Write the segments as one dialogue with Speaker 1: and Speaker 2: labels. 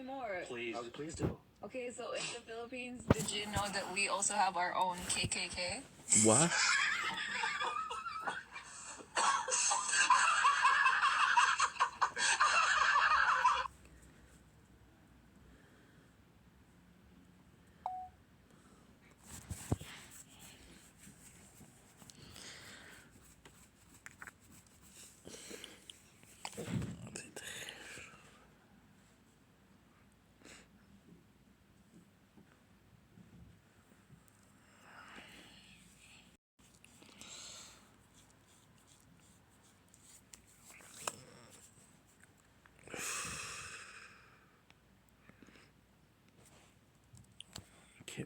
Speaker 1: more.
Speaker 2: Please.
Speaker 3: Please do.
Speaker 1: Okay, so in the Philippines, did you know that we also have our own KKK?
Speaker 4: What? Okay.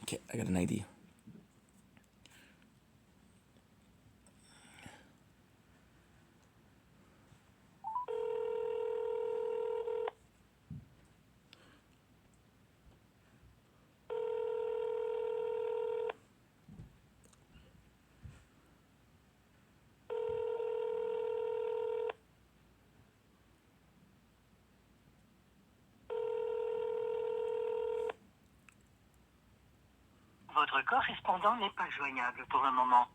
Speaker 4: Okay, I got an idea.
Speaker 5: Votre correspondant n'est pas joignable pour un moment.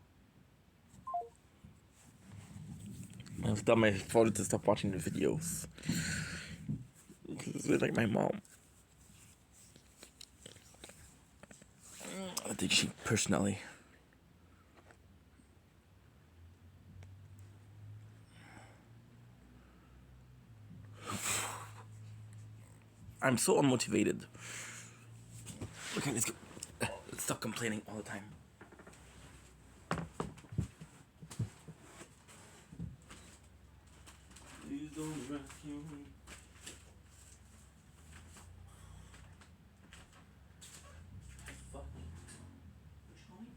Speaker 4: I have to tell my phone to stop watching the videos. It's like my mom. I think she personally. I'm so unmotivated. Okay, let's go. Let's stop complaining all the time. Please don't rescue me. Fuck. What you call me?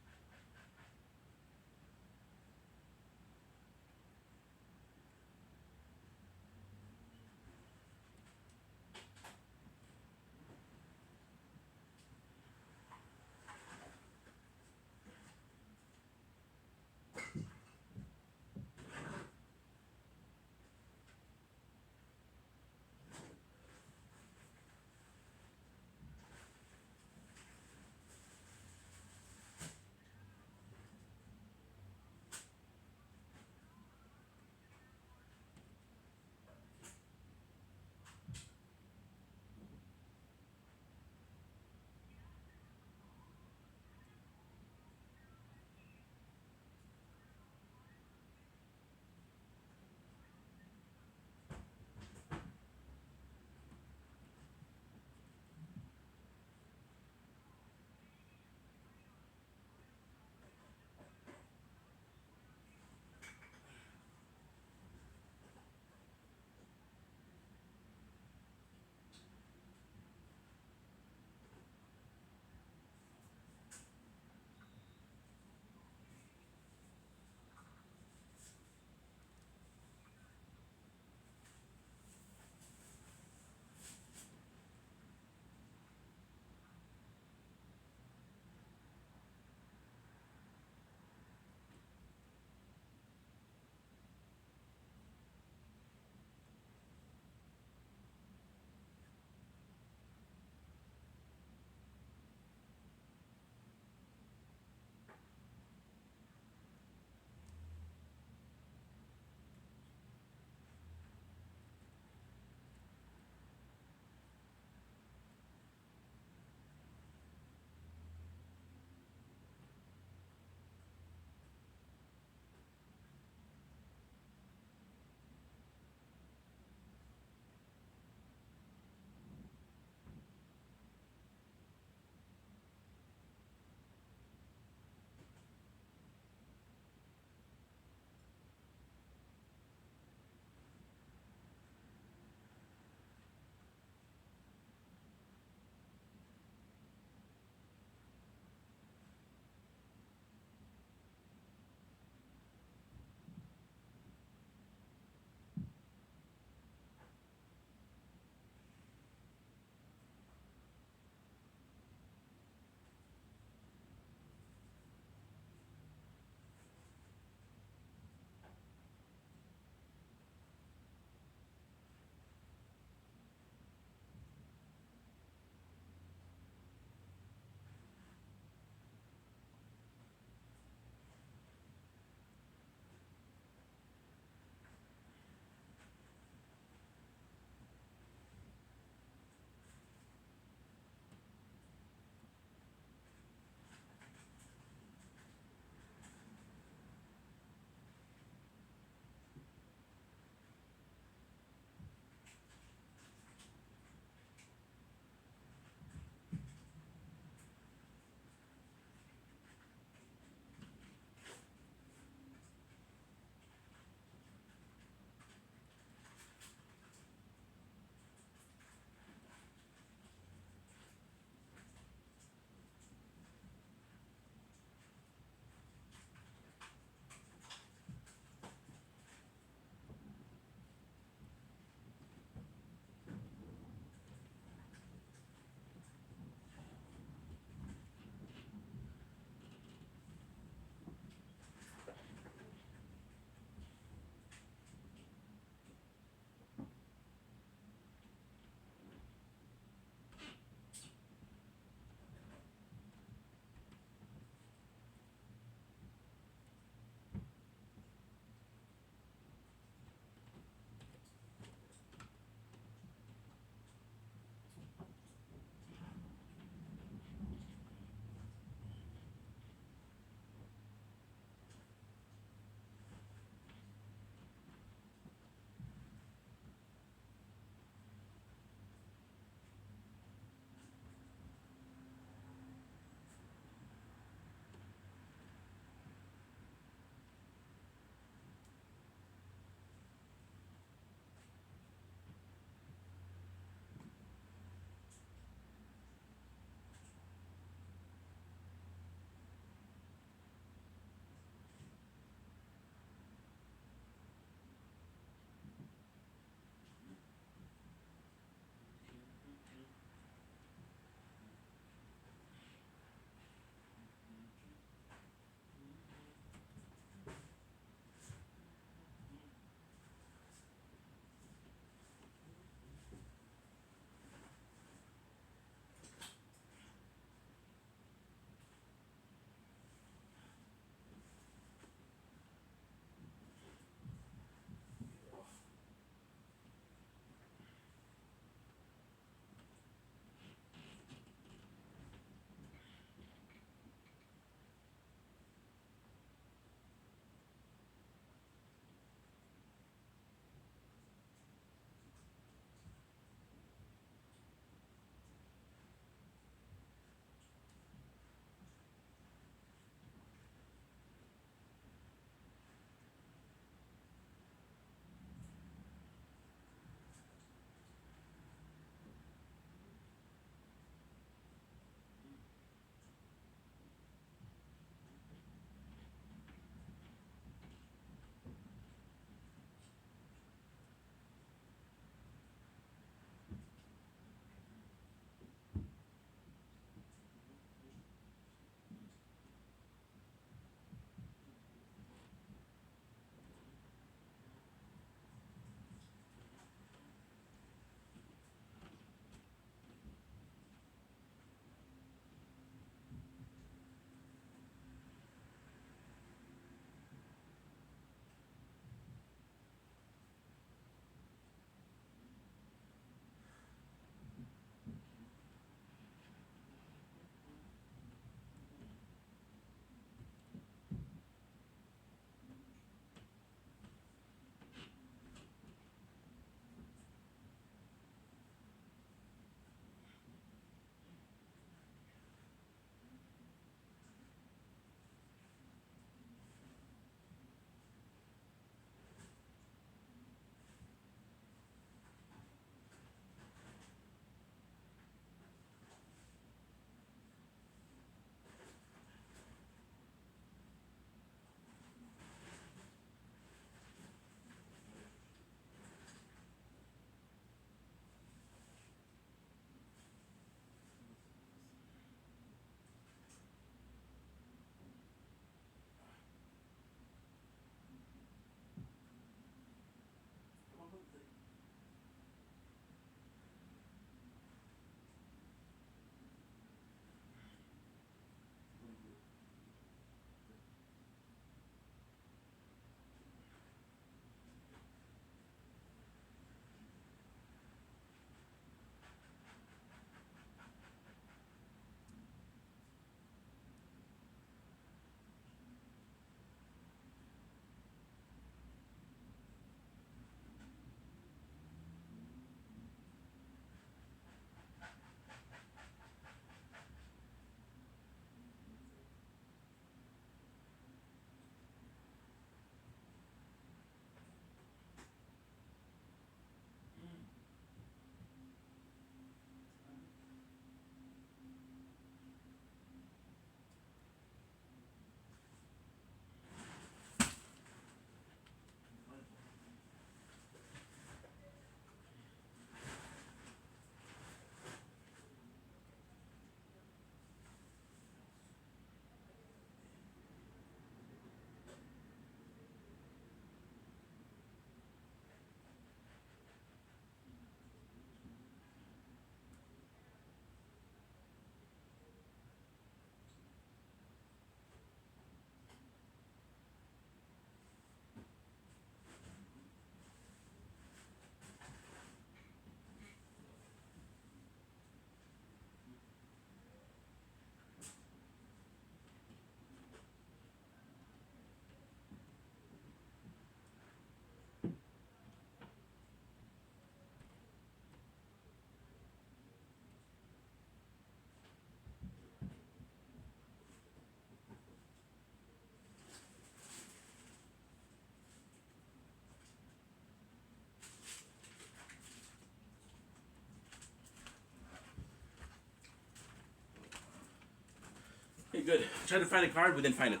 Speaker 4: Okay, good. Try to find a card, we didn't find it.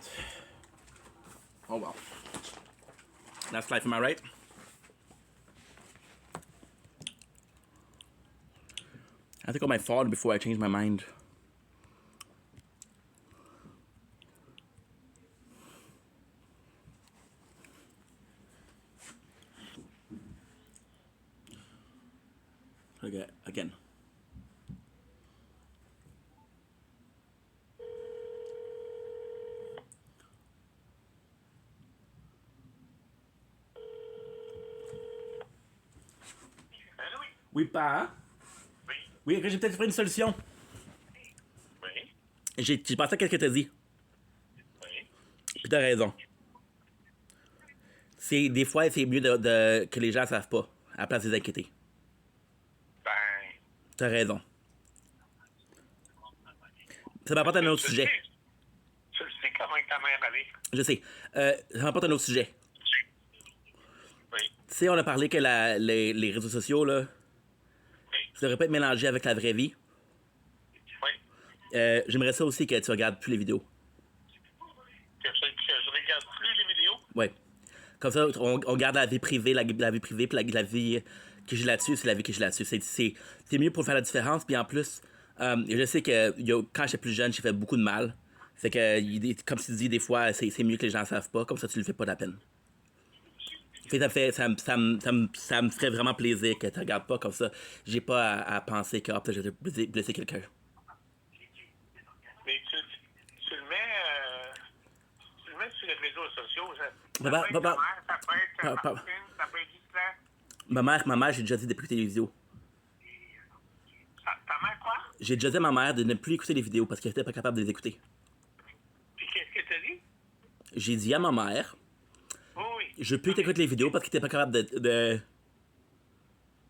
Speaker 4: Oh well. That's life, am I right? I think I might fall before I change my mind. Okay, again.
Speaker 5: Allô, oui.
Speaker 4: Oui, pas.
Speaker 5: Oui.
Speaker 4: Oui, j'ai peut-être trouvé une solution.
Speaker 5: Oui.
Speaker 4: J'ai pensé à ce que t'as dit.
Speaker 5: Oui.
Speaker 4: Puis t'as raison. Des fois, c'est mieux que les gens savent pas, à la place de les inquiéter.
Speaker 5: Ben.
Speaker 4: T'as raison. Ça m'apporte à un autre sujet.
Speaker 5: Tu sais comment est ta mère allée?
Speaker 4: Je sais. Ça m'apporte à un autre sujet.
Speaker 5: Oui.
Speaker 4: Tu sais, on a parlé que les réseaux sociaux, là,
Speaker 5: Oui.
Speaker 4: ça devrait pas être mélangé avec la vraie vie.
Speaker 5: Oui.
Speaker 4: J'aimerais ça aussi que tu regardes plus les vidéos.
Speaker 5: Que je regarde plus les vidéos?
Speaker 4: Ouais. Comme ça, on garde la vie privée, la vie privée, puis la vie que j'ai là-dessus, c'est la vie que j'ai là-dessus. C'est mieux pour faire la différence. Puis en plus, je sais que quand j'étais plus jeune, j'ai fait beaucoup de mal. Fait que, comme tu dis, des fois, c'est mieux que les gens savent pas. Comme ça, tu le fais pas de la peine. Ça me ferait vraiment plaisir que tu regardes pas comme ça. J'ai pas à penser que je vais blesser quelqu'un.
Speaker 5: Mais tu le mets. Tu le mets sur les réseaux sociaux. Ça
Speaker 4: Papa,
Speaker 5: peut être
Speaker 4: papa.
Speaker 5: ta mère, ça peut être ta
Speaker 4: Papa.
Speaker 5: copine, ça peut être Gisela.
Speaker 4: Ma mère, j'ai déjà dit de plus écouter les vidéos.
Speaker 5: Ta mère quoi?
Speaker 4: J'ai déjà dit à ma mère de ne plus écouter les vidéos parce qu'elle était pas capable de les écouter.
Speaker 5: Puis qu'est-ce que t'as dit?
Speaker 4: J'ai dit à ma mère,
Speaker 5: Oh oui.
Speaker 4: je peux t'écouter les vidéos parce qu'elle était pas capable de...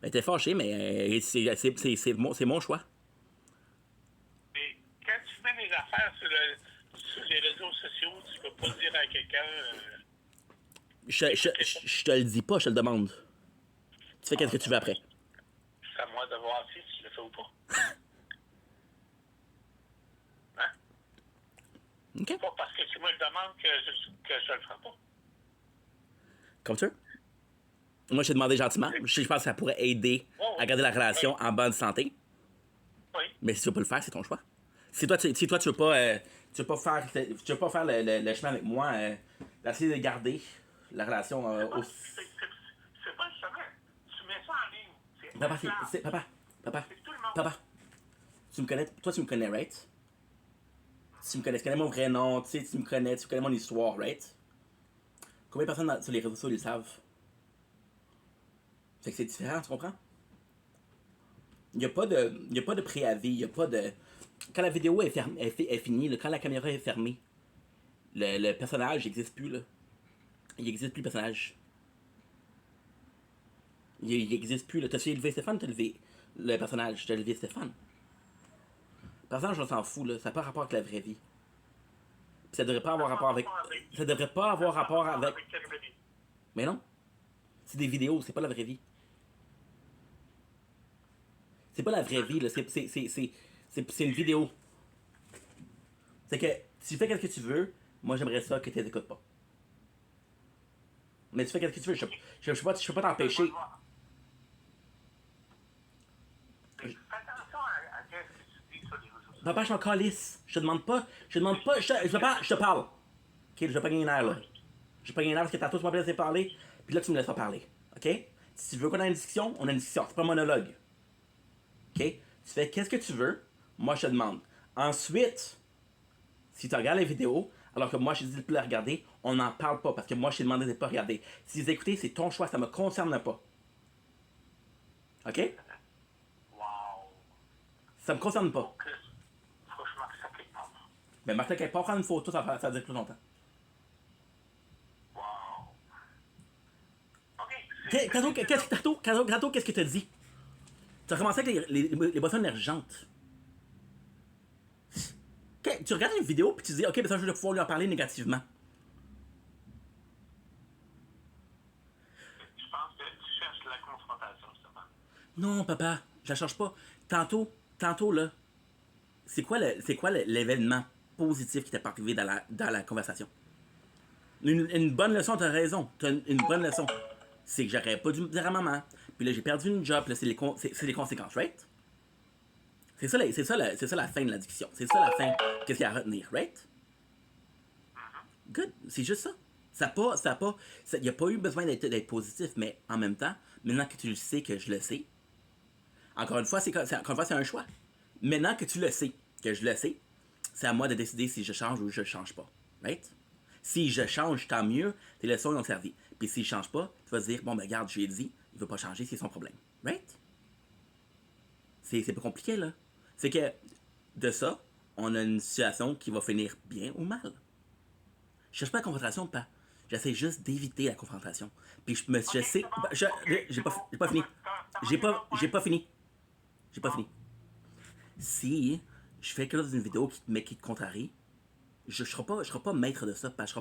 Speaker 4: Elle était fâchée, mais c'est mon choix.
Speaker 5: Mais quand tu mets des affaires sur les réseaux sociaux, tu peux pas dire à quelqu'un.
Speaker 4: Je te le dis pas, je te le demande. Tu fais qu'est-ce que tu veux après.
Speaker 5: C'est à moi de voir si tu le fais ou pas. Hein?
Speaker 4: OK.
Speaker 5: Pas parce que tu me demandes que je le ferai pas.
Speaker 4: Comme tu veux. Moi, je t'ai demandé gentiment. Je pense que ça pourrait aider à garder la relation en bonne santé.
Speaker 5: Oui.
Speaker 4: Mais si tu veux pas le faire, c'est ton choix. Si toi, tu veux pas faire le chemin avec moi, d'essayer de garder la relation aussi.
Speaker 5: C'est pas le chemin. Tu mets ça en ligne.
Speaker 4: Papa,
Speaker 5: clair.
Speaker 4: papa,
Speaker 5: C'est tout le monde.
Speaker 4: papa. Tu me connais, toi, tu me connais, right? Tu connais mon vrai nom, tu connais mon histoire, right? Combien de personnes sur les réseaux sociaux le savent? Fait que c'est différent, tu comprends? Il n'y a pas de préavis, il n'y a pas de... Quand la vidéo est finie, là, quand la caméra est fermée, le personnage n'existe plus, là. Il n'existe plus, le personnage. Il n'existe plus, là. T'as élevé Stéphane, t'as levé le personnage, t'as levé Stéphane. Le personnage, on s'en fout, là. Ça n'a pas rapport avec la vraie vie. Puis ça devrait pas avoir rapport avec... Ça devrait pas avoir rapport avec... Mais non. C'est des vidéos, c'est pas la vraie vie. C'est pas la vraie vie, là. C'est une vidéo. C'est que si tu fais ce que tu veux, moi j'aimerais ça que tu les écoutes pas. Mais tu fais ce que tu veux, je peux pas t'empêcher.
Speaker 5: Fais attention à ce que tu dis sur les réseaux sociaux.
Speaker 4: Papa, je suis en calice. Je te demande pas, je te parle. Ok, je vais pas gagner une heure, là. Je vais pas gagner une heure parce que tantôt tu m'as laissé parler, puis là tu me laisses pas parler. Ok? Si tu veux qu'on ait une discussion, on a une discussion. C'est pas un monologue. Ok? Tu fais qu'est-ce que tu veux, moi je te demande. Ensuite, si tu regardes les vidéos, alors que moi je te dis de plus la regarder, on n'en parle pas parce que moi je t'ai demandé de ne pas regarder. Si vous écoutez, c'est ton choix, ça me concerne pas. Ok?
Speaker 5: Wow.
Speaker 4: Ça me concerne pas.
Speaker 5: Faut que je marque ça quelque part.
Speaker 4: Mais Martin, quand pas prendre une photo, ça va durer plus longtemps.
Speaker 5: Wow. Ok.
Speaker 4: Tantôt, qu'est-ce que tu as dit? Tu as commencé avec les boissons émergentes. Tu regardes une vidéo puis tu dis, ok, ben ça, je vais pouvoir lui en parler négativement.
Speaker 5: Je pense que tu cherches la confrontation, justement.
Speaker 4: Non, papa, je la change pas. Tantôt, là, c'est quoi l'événement? positif qui t'est pas arrivé dans la conversation. Une bonne leçon, t'as raison. T'as une bonne leçon. C'est que j'aurais pas dû me dire à maman. Puis là, j'ai perdu une job. Puis là, c'est les conséquences, right? C'est ça, la fin de la discussion. C'est ça la fin. Qu'est-ce qu'il y a à retenir, right? Good. C'est juste ça. Il n'y a pas eu besoin d'être positif, mais en même temps, maintenant que tu le sais, que je le sais, encore une fois, c'est un choix. Maintenant que tu le sais, que je le sais, c'est à moi de décider si je change ou je change pas. Right? Si je change, tant mieux, tes leçons ils ont servi. Puis s'il change pas, tu vas te dire, bon, ben regarde, je lui ai dit, il veut pas changer, c'est son problème. Right? C'est pas compliqué, là. C'est que, de ça, on a une situation qui va finir bien ou mal. Je cherche pas la confrontation, pas. J'essaie juste d'éviter la confrontation. Puis je sais... J'ai pas fini. J'ai pas fini. Si je fais quelque chose dans une vidéo qui te contrarie, je serai pas maître de ça, parce que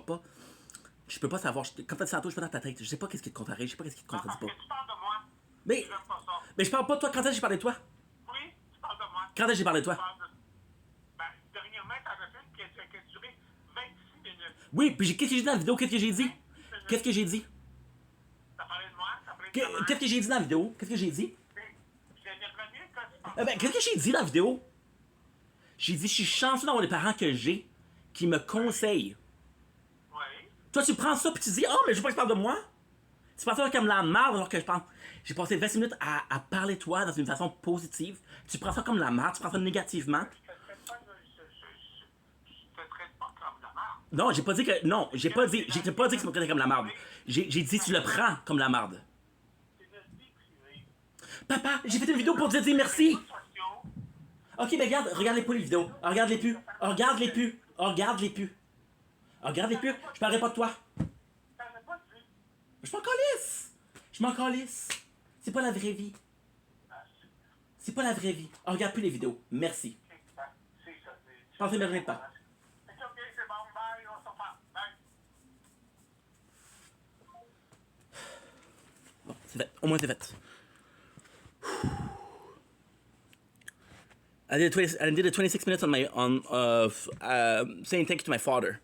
Speaker 4: je peux pas savoir, comme t'as dit tantôt, je suis pas dans ta tête, je sais pas qu'est-ce qui te contrarie, je sais pas qu'est-ce qui te contradit pas.
Speaker 5: Tu parles de moi.
Speaker 4: Mais je parle pas de toi, quand est-ce que j'ai parlé de toi?
Speaker 5: Oui, tu parles de moi.
Speaker 4: Quand est-ce que j'ai parlé de toi?
Speaker 5: Dernièrement, t'avais fait qui a duré 26 minutes.
Speaker 4: Oui, puis qu'est-ce que j'ai dit dans la vidéo, qu'est-ce que j'ai dit? Qu'est-ce que j'ai dit?
Speaker 5: T'as parlé de moi, t'as parlé de ta mère.
Speaker 4: Qu'est-ce que j'ai dit dans la vidéo? Qu'est-ce que j'ai dit?
Speaker 5: J'aimerais bien quand tu parles.
Speaker 4: Ben, qu'est-ce que j'ai dit dans la vidéo? J'ai dit, je suis chanceux d'avoir les parents que j'ai qui me conseillent.
Speaker 5: Oui.
Speaker 4: Toi, tu prends ça puis tu dis, oh, mais je veux pas que tu parles de moi. Tu prends ça comme la merde alors que je pense. J'ai passé 26 minutes à parler de toi dans une façon positive. Tu prends ça comme la merde, tu prends ça négativement.
Speaker 5: Je te traite pas comme la merde.
Speaker 4: Non, j'ai pas dit que. Non, j'ai pas dit que tu me traitais comme la merde. J'ai dit, tu le prends comme la merde.
Speaker 5: C'est notre vie privée.
Speaker 4: Papa, j'ai fait une vidéo pour te dire merci.
Speaker 5: Sociaux.
Speaker 4: Ok, mais regarde les plus les vidéos. Regarde-les plus. Je parlerai pas de toi.
Speaker 5: T'en as pas vu.
Speaker 4: Je m'en calisse. C'est pas la vraie vie. C'est pas la vraie vie. Regarde plus les vidéos. Merci.
Speaker 5: C'est ça.
Speaker 4: Pensez bien de pas.
Speaker 5: C'est ok, c'est bon, bye, on s'en parle. Bye.
Speaker 4: Bon, c'est fait. Au moins c'est fait. I did 26 minutes saying thank you to my father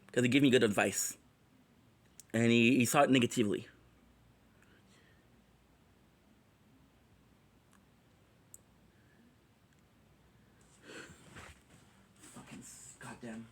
Speaker 4: because he gave me good advice, and he saw it negatively. Fucking goddamn.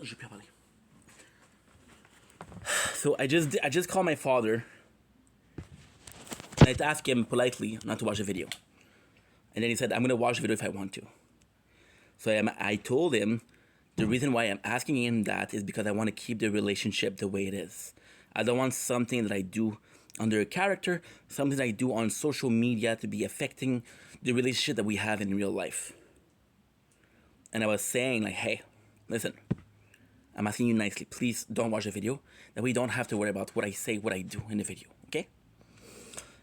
Speaker 4: Je peux parler. So I just called my father and I asked him politely not to watch the video. And then he said, I'm going to watch the video if I want to. So I told him the reason why I'm asking him that is because I want to keep the relationship the way it is. I don't want something that I do under a character, something that I do on social media to be affecting the relationship that we have in real life. And I was saying, like, hey, listen, I'm asking you nicely, please don't watch the video. That way you don't have to worry about what I say, what I do in the video, okay?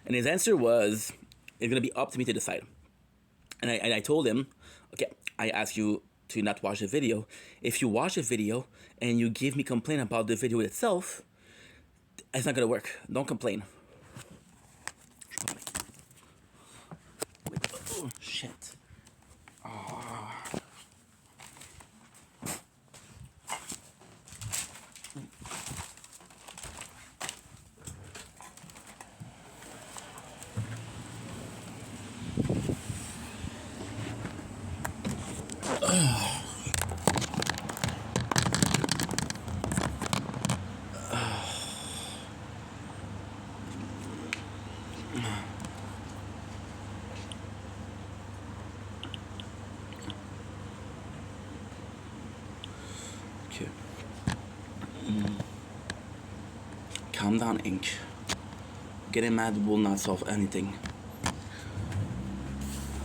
Speaker 4: And his answer was, it's gonna be up to me to decide. And I told him, okay, I ask you to not watch the video. If you watch the video and you give me complaint about the video itself, it's not gonna work. Don't complain. Wait, oh, shit. Oh. Okay. Calm down, Ink. Getting mad will not solve anything.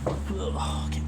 Speaker 4: Okay.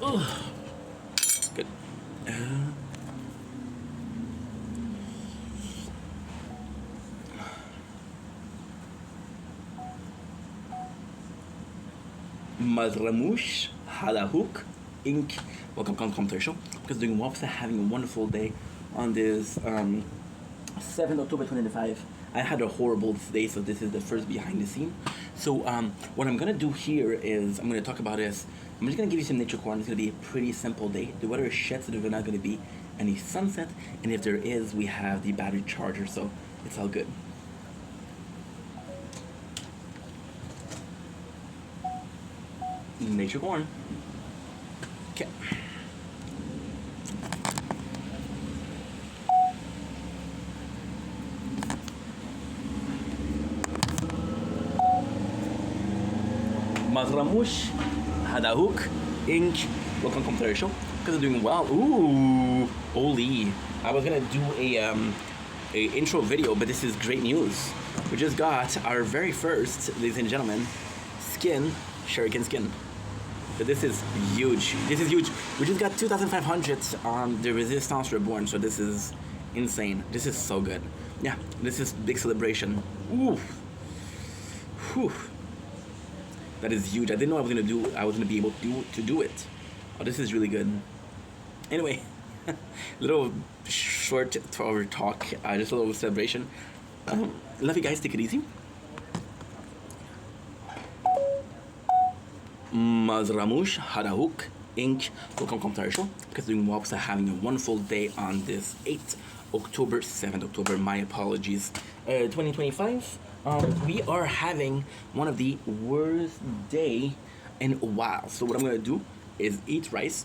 Speaker 4: Good. Mazramouche Halahouk Inc. Welcome commercial. Because doing Wopsa, having a wonderful day on this 7th October 2025. I had a horrible day, so this is the first behind the scene. So what I'm gonna do here is I'm gonna talk about this. I'm just gonna give you some nature corn. It's gonna be a pretty simple day. The weather is shit, so there's not gonna be any sunset, and if there is, we have the battery charger, so it's all good. Nature corn. Okay. Mazramouche Hadahouk Inc. Welcome to the show. Because I'm doing well. Ooh, Oli. I was gonna do a intro video, but this is great news. We just got our very first, ladies and gentlemen, skin, Shuriken skin. So this is huge. This is huge. We just got 2,500 on the Resistance Reborn, so this is insane. This is so good. Yeah, this is big celebration. Ooh. Whew. That is huge. I didn't know I was gonna be able to do it. Oh, this is really good. Anyway, little short hour talk, just a little celebration. Love you guys. Take it easy. Mazramouche Hadahouk Inc. Welcome commercial. Because doing Wopsa, having a wonderful day on this 8th October, 7th October. My apologies. 2025. We are having one of the worst day in a while. So what I'm gonna do is eat rice,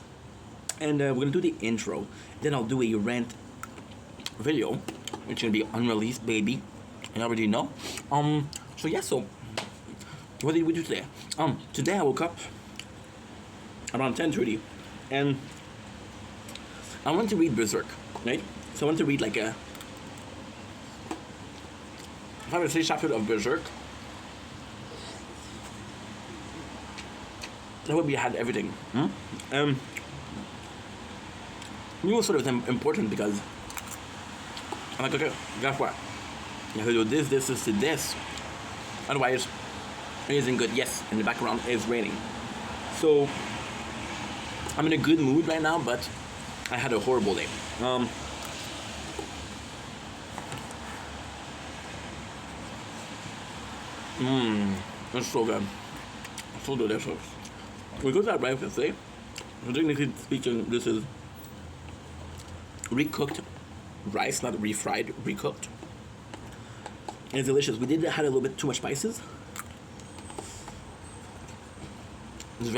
Speaker 4: and we're gonna do the intro. Then I'll do a rant video, which is gonna be unreleased, baby. I already know. So yeah. So what did we do today? Today I woke up around 10:30, and I wanted to read Berserk, right? So I wanted to read like a 5 or 6 chapters of Berserk. That way we had everything. It was sort of important because I'm like, okay, guess what? You have to do this. Otherwise, it isn't good. Yes, in the background it's raining. So I'm in a good mood right now, but I had a horrible day. It's so good. So delicious. We got that rice today. Technically speaking, this is recooked rice, not refried, recooked. And it's delicious. We did had a little bit too much spices. It's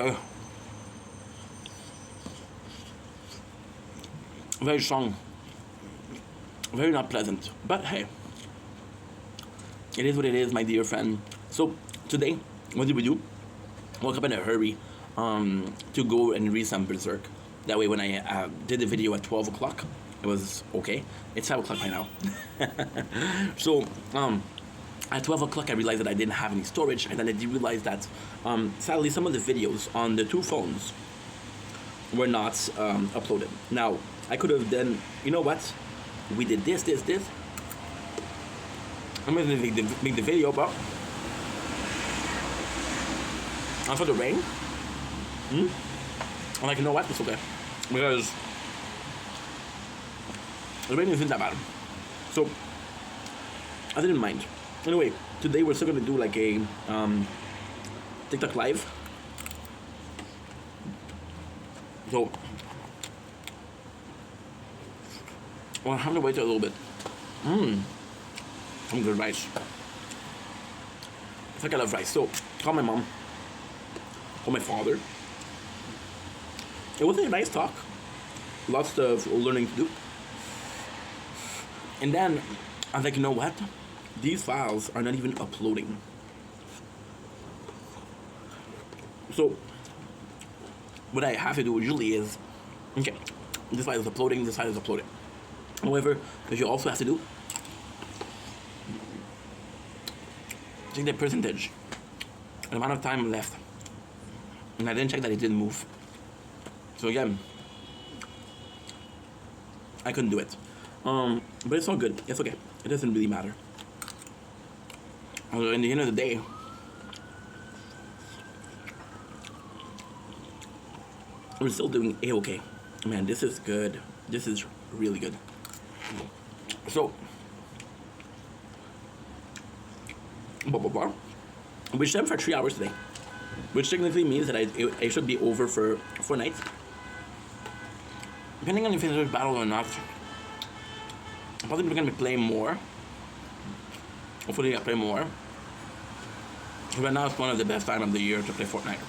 Speaker 4: very strong, very not pleasant, but hey, it is what it is, my dear friend. So today, what did we do? Woke up in a hurry to go and read some Berserk. That way when I did the video at 12 o'clock, it was okay. It's 5 o'clock by now. So at 12 o'clock I realized that I didn't have any storage, and then I did realize that sadly some of the videos on the 2 phones were not uploaded. Now I could have done, you know what? We did this. I'm gonna make the video, but after the rain, I'm like, you know what? It's okay, because the rain isn't that bad, so I didn't mind. Anyway, today we're still gonna do like a TikTok live. So well, I have to wait a little bit. Some good rice. It's like I love rice. So call my mom, call my father. It was a nice talk. Lots of learning to do. And then I was like, you know what? These files are not even uploading. So what I have to do usually is, okay, this file is uploading, this file is uploading. However, what you also have to do, check the percentage, the amount of time left. And I didn't check that it didn't move. So again, I couldn't do it. But it's all good. It's okay. It doesn't really matter. Although in the end of the day, we're still doing A-okay. Man, this is good. This is really good. So, we slept for 3 hours today, which technically means that I should be over for 4 nights. Depending on if it's a battle or not, I'm probably going to be playing more. Hopefully I play more. Right now it's one of the best time of the year to play Fortnite.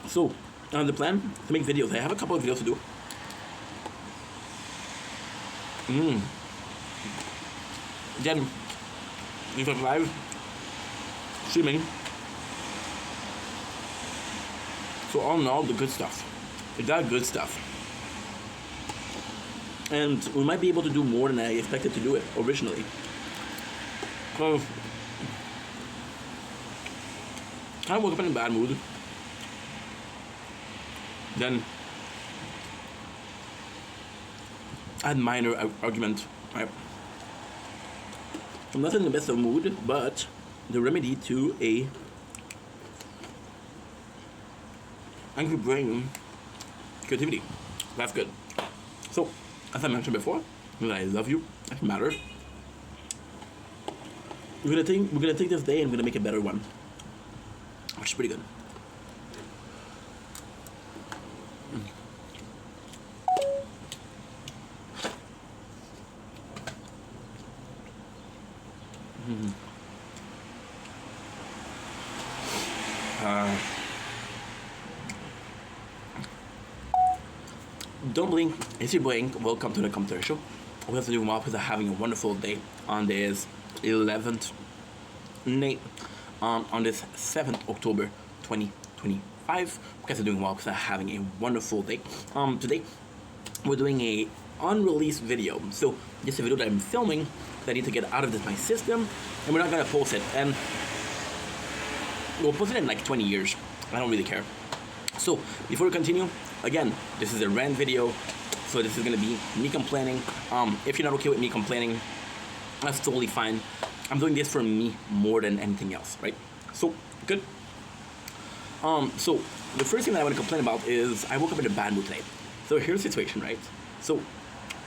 Speaker 4: So, the plan to make videos. I have a couple of videos to do. Then, if I'm live streaming. So all in all, the good stuff. That good stuff. And we might be able to do more than I expected to do it originally. So, kind of woke up in a bad mood. Then I had minor argument, right? I'm not in the best of mood, but the remedy to a angry brain creativity. That's good. So, as I mentioned before, I love you. Doesn't matter. We're gonna take this day and we're gonna make a better one, which is pretty good. Don't blink, it's your boy. Welcome to the Commentary Show. We have to do more because I'm having a wonderful day on this 11th night, on this 7th October 2025. Because I'm doing well because I'm having a wonderful day. Today we're doing a unreleased video. So this is a video that I'm filming that I need to get out of my system, and we're not gonna post it. And we'll post it in like 20 years. I don't really care. So before we continue, again, this is a rant video, so this is gonna be me complaining. If you're not okay with me complaining, that's totally fine. I'm doing this for me more than anything else, right? So good. So the first thing that I want to complain about is I woke up in a bad mood today. So here's the situation, right? So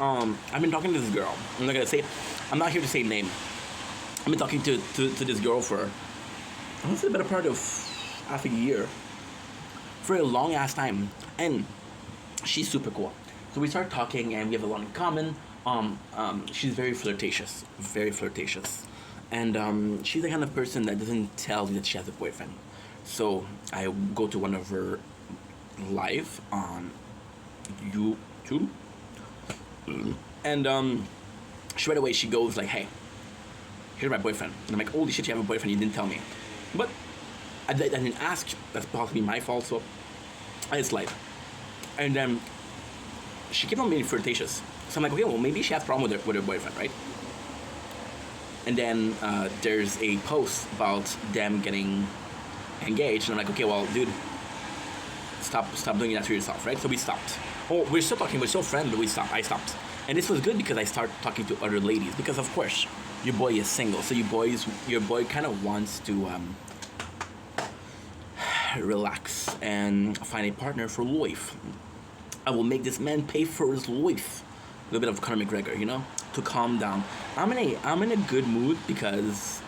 Speaker 4: I've been talking to this girl. I'm not gonna say. I'm not here to say name. I've been talking to this girl for I want to say the better part of half a year. For a long ass time, and she's super cool. So we start talking, and we have a lot in common. She's very flirtatious, and she's the kind of person that doesn't tell you that she has a boyfriend. So I go to one of her live on YouTube, and she right away she goes like, "Hey, here's my boyfriend," and I'm like, "Holy shit, you have a boyfriend? You didn't tell me," but I didn't ask. That's possibly my fault, so I just lied. And then she kept on being flirtatious. So I'm like, okay, well, maybe she has a problem with her boyfriend, right? And then there's a post about them getting engaged, and I'm like, okay, well, dude, stop doing that to yourself, right? So we stopped. Oh, we're still talking, we're still friends, but I stopped. And this was good because I started talking to other ladies, because of course, your boy is single, so your boy kind of wants to relax and find a partner for life. I will make this man pay for his life. A little bit of Conor McGregor, you know, to calm down. I'm in a good mood because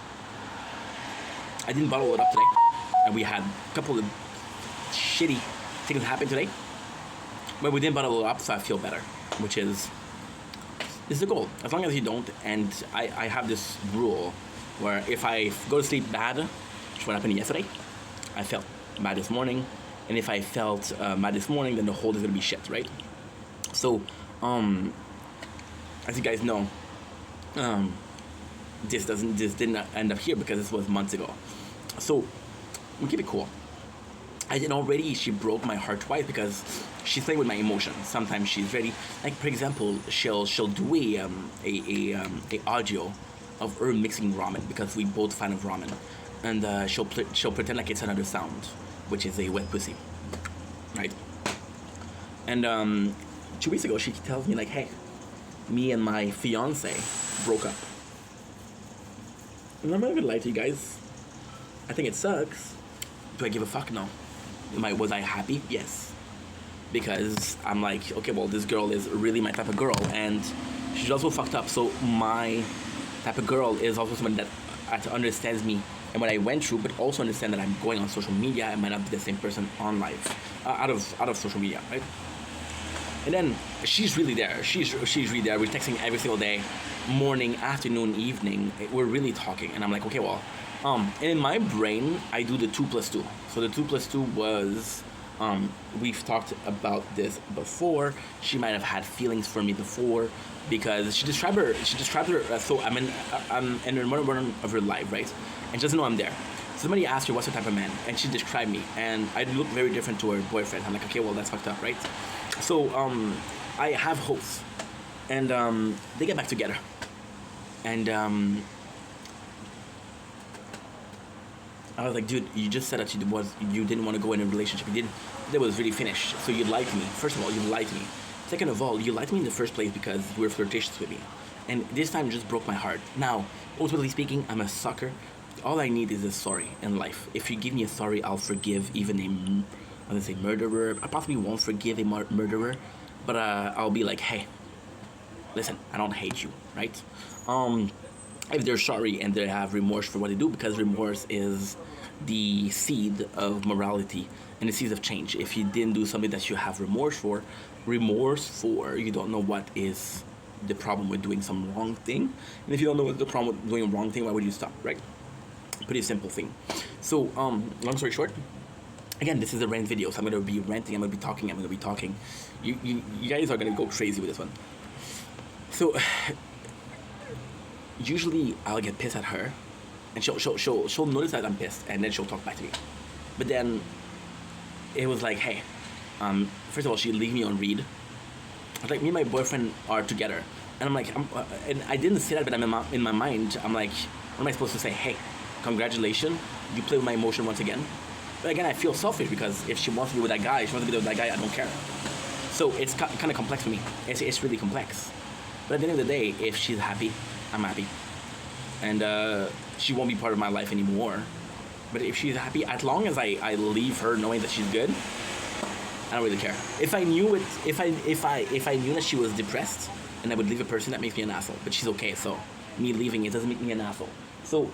Speaker 4: I didn't bottle it up today, and we had a couple of shitty things happen today, but we didn't bottle it up, so I feel better, which is the goal. As long as you don't, and I have this rule where if I go to sleep bad, which what happened yesterday, I felt bad this morning, and if I felt bad this morning, then the whole day is gonna be shit, right? So, as you guys know, this didn't end up here because this was months ago. So, we keep it cool. She broke my heart twice because she's playing with my emotions. Sometimes she's ready, like for example, she'll do a audio of her mixing ramen because we both fan of ramen, and she'll pretend like it's another sound, which is a wet pussy. right? And 2 weeks ago, she tells me like, hey, me and my fiance broke up. And I'm not gonna lie to you guys. I think it sucks. Do I give a fuck? No. Was I happy? Yes. Because I'm like, okay, well, this girl is really my type of girl, and she's also fucked up. So my type of girl is also someone that understands me and what I went through, but also understand that I'm going on social media. I might not be the same person on live, out of social media, right? And then she's really there. She's really there. We're texting every single day, morning, afternoon, evening. We're really talking, and I'm like, okay, well, and in my brain, I do the 2+2. So the 2+2 was, we've talked about this before. She might have had feelings for me before because she described her. So I'm in one run of her life, right? And she doesn't know I'm there. Somebody asked her what's her type of man, and she described me, and I look very different to her boyfriend. I'm like, okay, well, that's fucked up, right? So I have hopes, and they get back together, and I was like, dude, you just said that you didn't want to go in a relationship. That was really finished. So you liked me. First of all, you liked me. Second of all, you liked me in the first place because you were flirtatious with me, and this time just broke my heart. Now, ultimately speaking, I'm a sucker. All I need is a sorry in life. If you give me a sorry, I'll forgive even I'm gonna say murderer. I possibly won't forgive a murderer, but I'll be like, hey, listen, I don't hate you, right? If they're sorry and they have remorse for what they do, because remorse is the seed of morality and the seed of change. If you didn't do something that you have remorse for, you don't know what is the problem with doing some wrong thing. And if you don't know what the problem with doing a wrong thing, why would you stop, right? Pretty simple thing. So, long story short, again, this is a rant video, so I'm gonna be ranting, I'm gonna be talking. You guys are gonna go crazy with this one. So, usually I'll get pissed at her, and she'll notice that I'm pissed, and then she'll talk back to me. But then, it was like, hey, first of all, she'd leave me on read. Like, me and my boyfriend are together, and I'm like, and I didn't say that, but in my mind, I'm like, what am I supposed to say? Hey, congratulations, you play with my emotion once again. But again, I feel selfish because if she wants to be with that guy, I don't care. So it's kind of complex for me. It's really complex. But at the end of the day, if she's happy, I'm happy. And she won't be part of my life anymore. But if she's happy, as long as I leave her knowing that she's good, I don't really care. If I knew that she was depressed and I would leave a person, that makes me an asshole. But she's okay, so me leaving it doesn't make me an asshole. So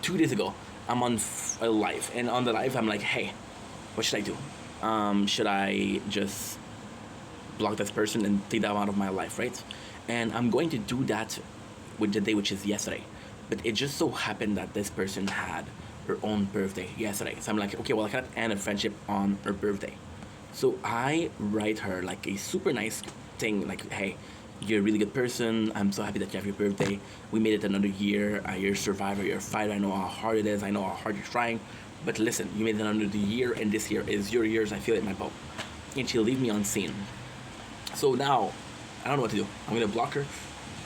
Speaker 4: 2 days ago, I'm on a live, and on the live, I'm like, hey, what should I do? Should I just block this person and take them out of my life, right? And I'm going to do that with the day, which is yesterday. But it just so happened that this person had her own birthday yesterday. So I'm like, okay, well, I can't end a friendship on her birthday. So I write her like a super nice thing, like, hey, you're a really good person. I'm so happy that you have your birthday. We made it another year. You're a survivor. You're a fighter. I know how hard it is. I know how hard you're trying. But listen, you made it another year, and this year is your years. I feel it in my boat. And she'll leave me unseen. So now, I don't know what to do. I'm going to block her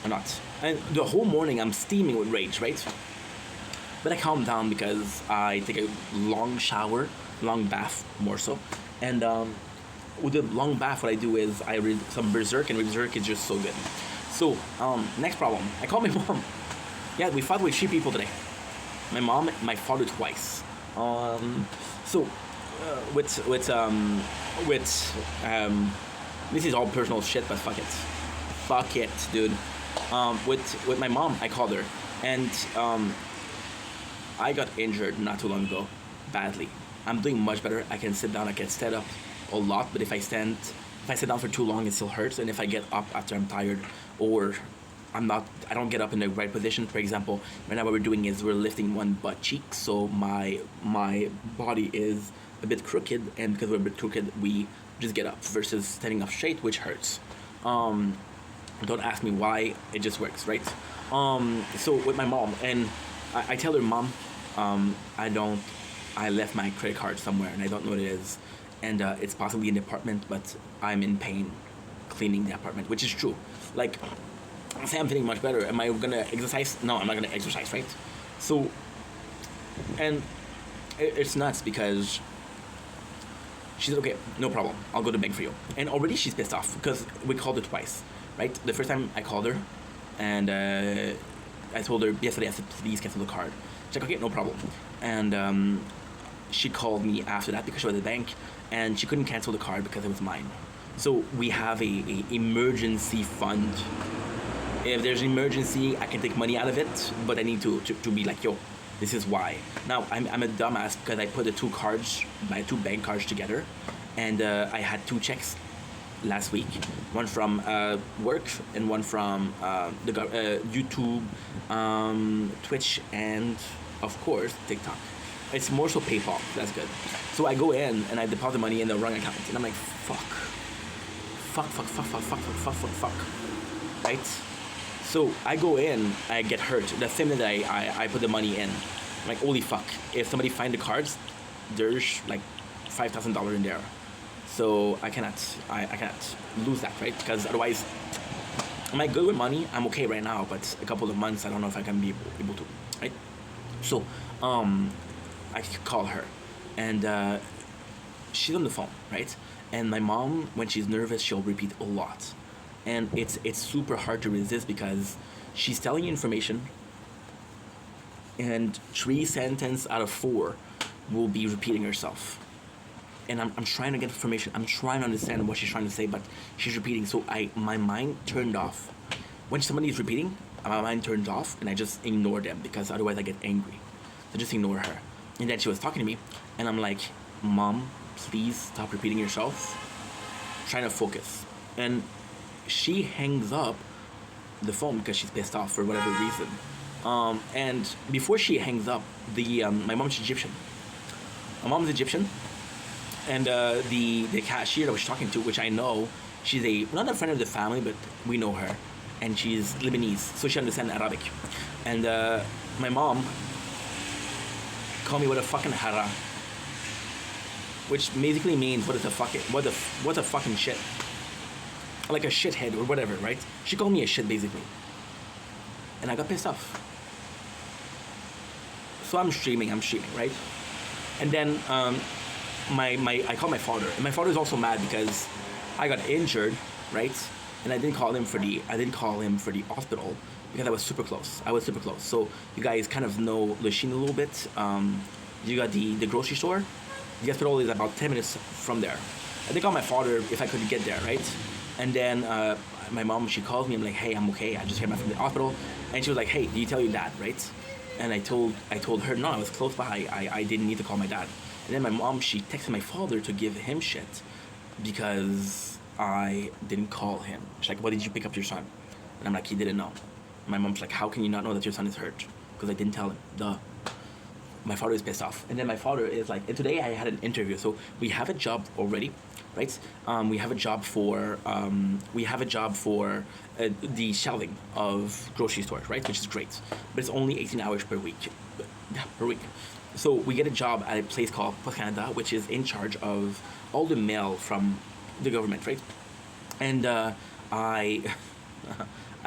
Speaker 4: or not. And the whole morning, I'm steaming with rage, right? But I calm down because I take a long shower, long bath, more so. And with the long bath, what I do is I read some Berserk, and Berserk is just so good. So, next problem. I call my mom. Yeah, we fought with 3 people today. My mom, my father twice. This is all personal shit, but fuck it. Fuck it, dude. With my mom, I called her, and I got injured not too long ago, badly. I'm doing much better. I can sit down, I can stand up a lot, but if I sit down for too long, it still hurts. And if I get up after I'm tired, or I don't get up in the right position. For example, right now what we're doing is we're lifting one butt cheek, so my body is a bit crooked, and because we're a bit crooked, we just get up versus standing up straight, which hurts. Don't ask me why, it just works, right? So with my mom, and I tell her, Mom, I left my credit card somewhere and I don't know what it is, and it's possibly in the apartment, but I'm in pain cleaning the apartment, which is true. Like, I say I'm feeling much better. Am I gonna exercise? No, I'm not gonna exercise, right? So, and it's nuts because she said, okay, no problem, I'll go to the bank for you. And already she's pissed off because we called her twice, right? The first time I called her, and I told her yesterday, I said, please cancel the card. She's like, okay, no problem. And she called me after that because she was at the bank, and she couldn't cancel the card because it was mine. So we have a emergency fund. If there's an emergency, I can take money out of it, but I need to be like, yo, this is why. Now, I'm a dumbass because I put the two cards, my two bank cards together, and I had two checks last week. One from work and one from the YouTube, Twitch, and of course, TikTok. It's more so PayPal, that's good. So I go in and I deposit money in the wrong account, and I'm like, fuck, right? So I go in, I get hurt. The same that I put the money in. I'm like, holy fuck. If somebody find the cards, there's like $5,000 in there. So I cannot lose that, right? Because otherwise, am I good with money? I'm okay right now, but a couple of months, I don't know if I can be able to, right? So, I call her, and she's on the phone, right? And my mom, when she's nervous, she'll repeat a lot. And it's super hard to resist because she's telling you information, and 3 sentences out of 4 will be repeating herself. And I'm trying to get information. I'm trying to understand what she's trying to say, but she's repeating. So my mind turned off. When somebody is repeating, my mind turns off, and I just ignore them because otherwise I get angry. So just ignore her. And then she was talking to me, and I'm like, Mom, please stop repeating yourself. Trying to focus. And she hangs up the phone because she's pissed off for whatever reason. And before she hangs up, my mom's Egyptian. My mom's Egyptian, and the cashier that I was talking to, which I know, she's not a friend of the family, but we know her, and she's Lebanese, so she understands Arabic. And my mom called me what a fucking hara, which basically means what a fucking shit. Like a shithead or whatever, right? She called me a shit basically. And I got pissed off. So I'm streaming, right? And then I called my father. And my father's also mad because I got injured, right? And I didn't call him for the hospital because I was super close. So you guys kind of know Lachine a little bit. You got the grocery store. The hospital is about 10 minutes from there. I did call my father if I could get there, right? And then my mom, she calls me. I'm like, hey, I'm okay. I just came back from the hospital. And she was like, hey, did you tell your dad, right? And I told her, no, I was close by. I didn't need to call my dad. And then my mom, she texted my father to give him shit because I didn't call him. She's like, why did you pick up your son? And I'm like, he didn't know. My mom's like, how can you not know that your son is hurt? Because I didn't tell him. Duh. My father is pissed off. And then my father is like, and today I had an interview. So we have a job already, right? We have a job for the shelving of grocery stores, right? Which is great. But it's only 18 hours per week. Yeah, per week. So we get a job at a place called Post Canada, which is in charge of all the mail from the government, right? And I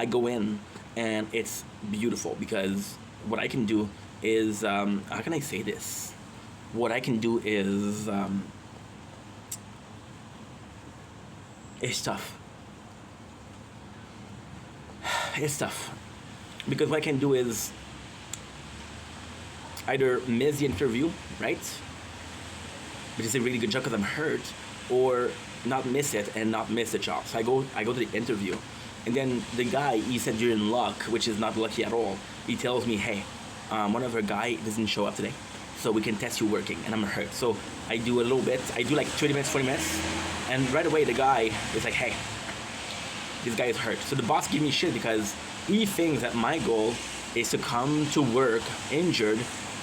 Speaker 4: go in, and it's beautiful because what I can do is, how can I say this? What I can do is, it's tough. It's tough. Because what I can do is either miss the interview, right? Which is a really good job because I'm hurt, or not miss it and not miss the job. So I go to the interview, and then the guy, he said you're in luck, which is not lucky at all. He tells me, hey, one of our guy doesn't show up today, so we can test you working, and I'm hurt. So I do a little bit. I do like 30 minutes, 40 minutes, and right away the guy is like, hey, this guy is hurt. So the boss gave me shit because he thinks that my goal is to come to work injured,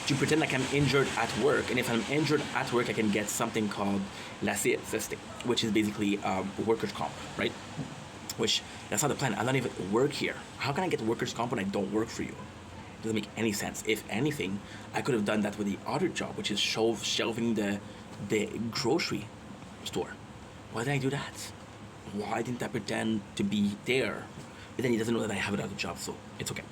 Speaker 4: to pretend like I'm injured at work, and if I'm injured at work, I can get something called la CSST, which is basically workers' comp, right? Which, that's not the plan. I don't even work here. How can I get workers' comp when I don't work for you? Doesn't make any sense. If anything, I could have done that with the other job, which is shelving the grocery store. Why did I do that? Why didn't I pretend to be there? But then he doesn't know that I have another job, so it's okay.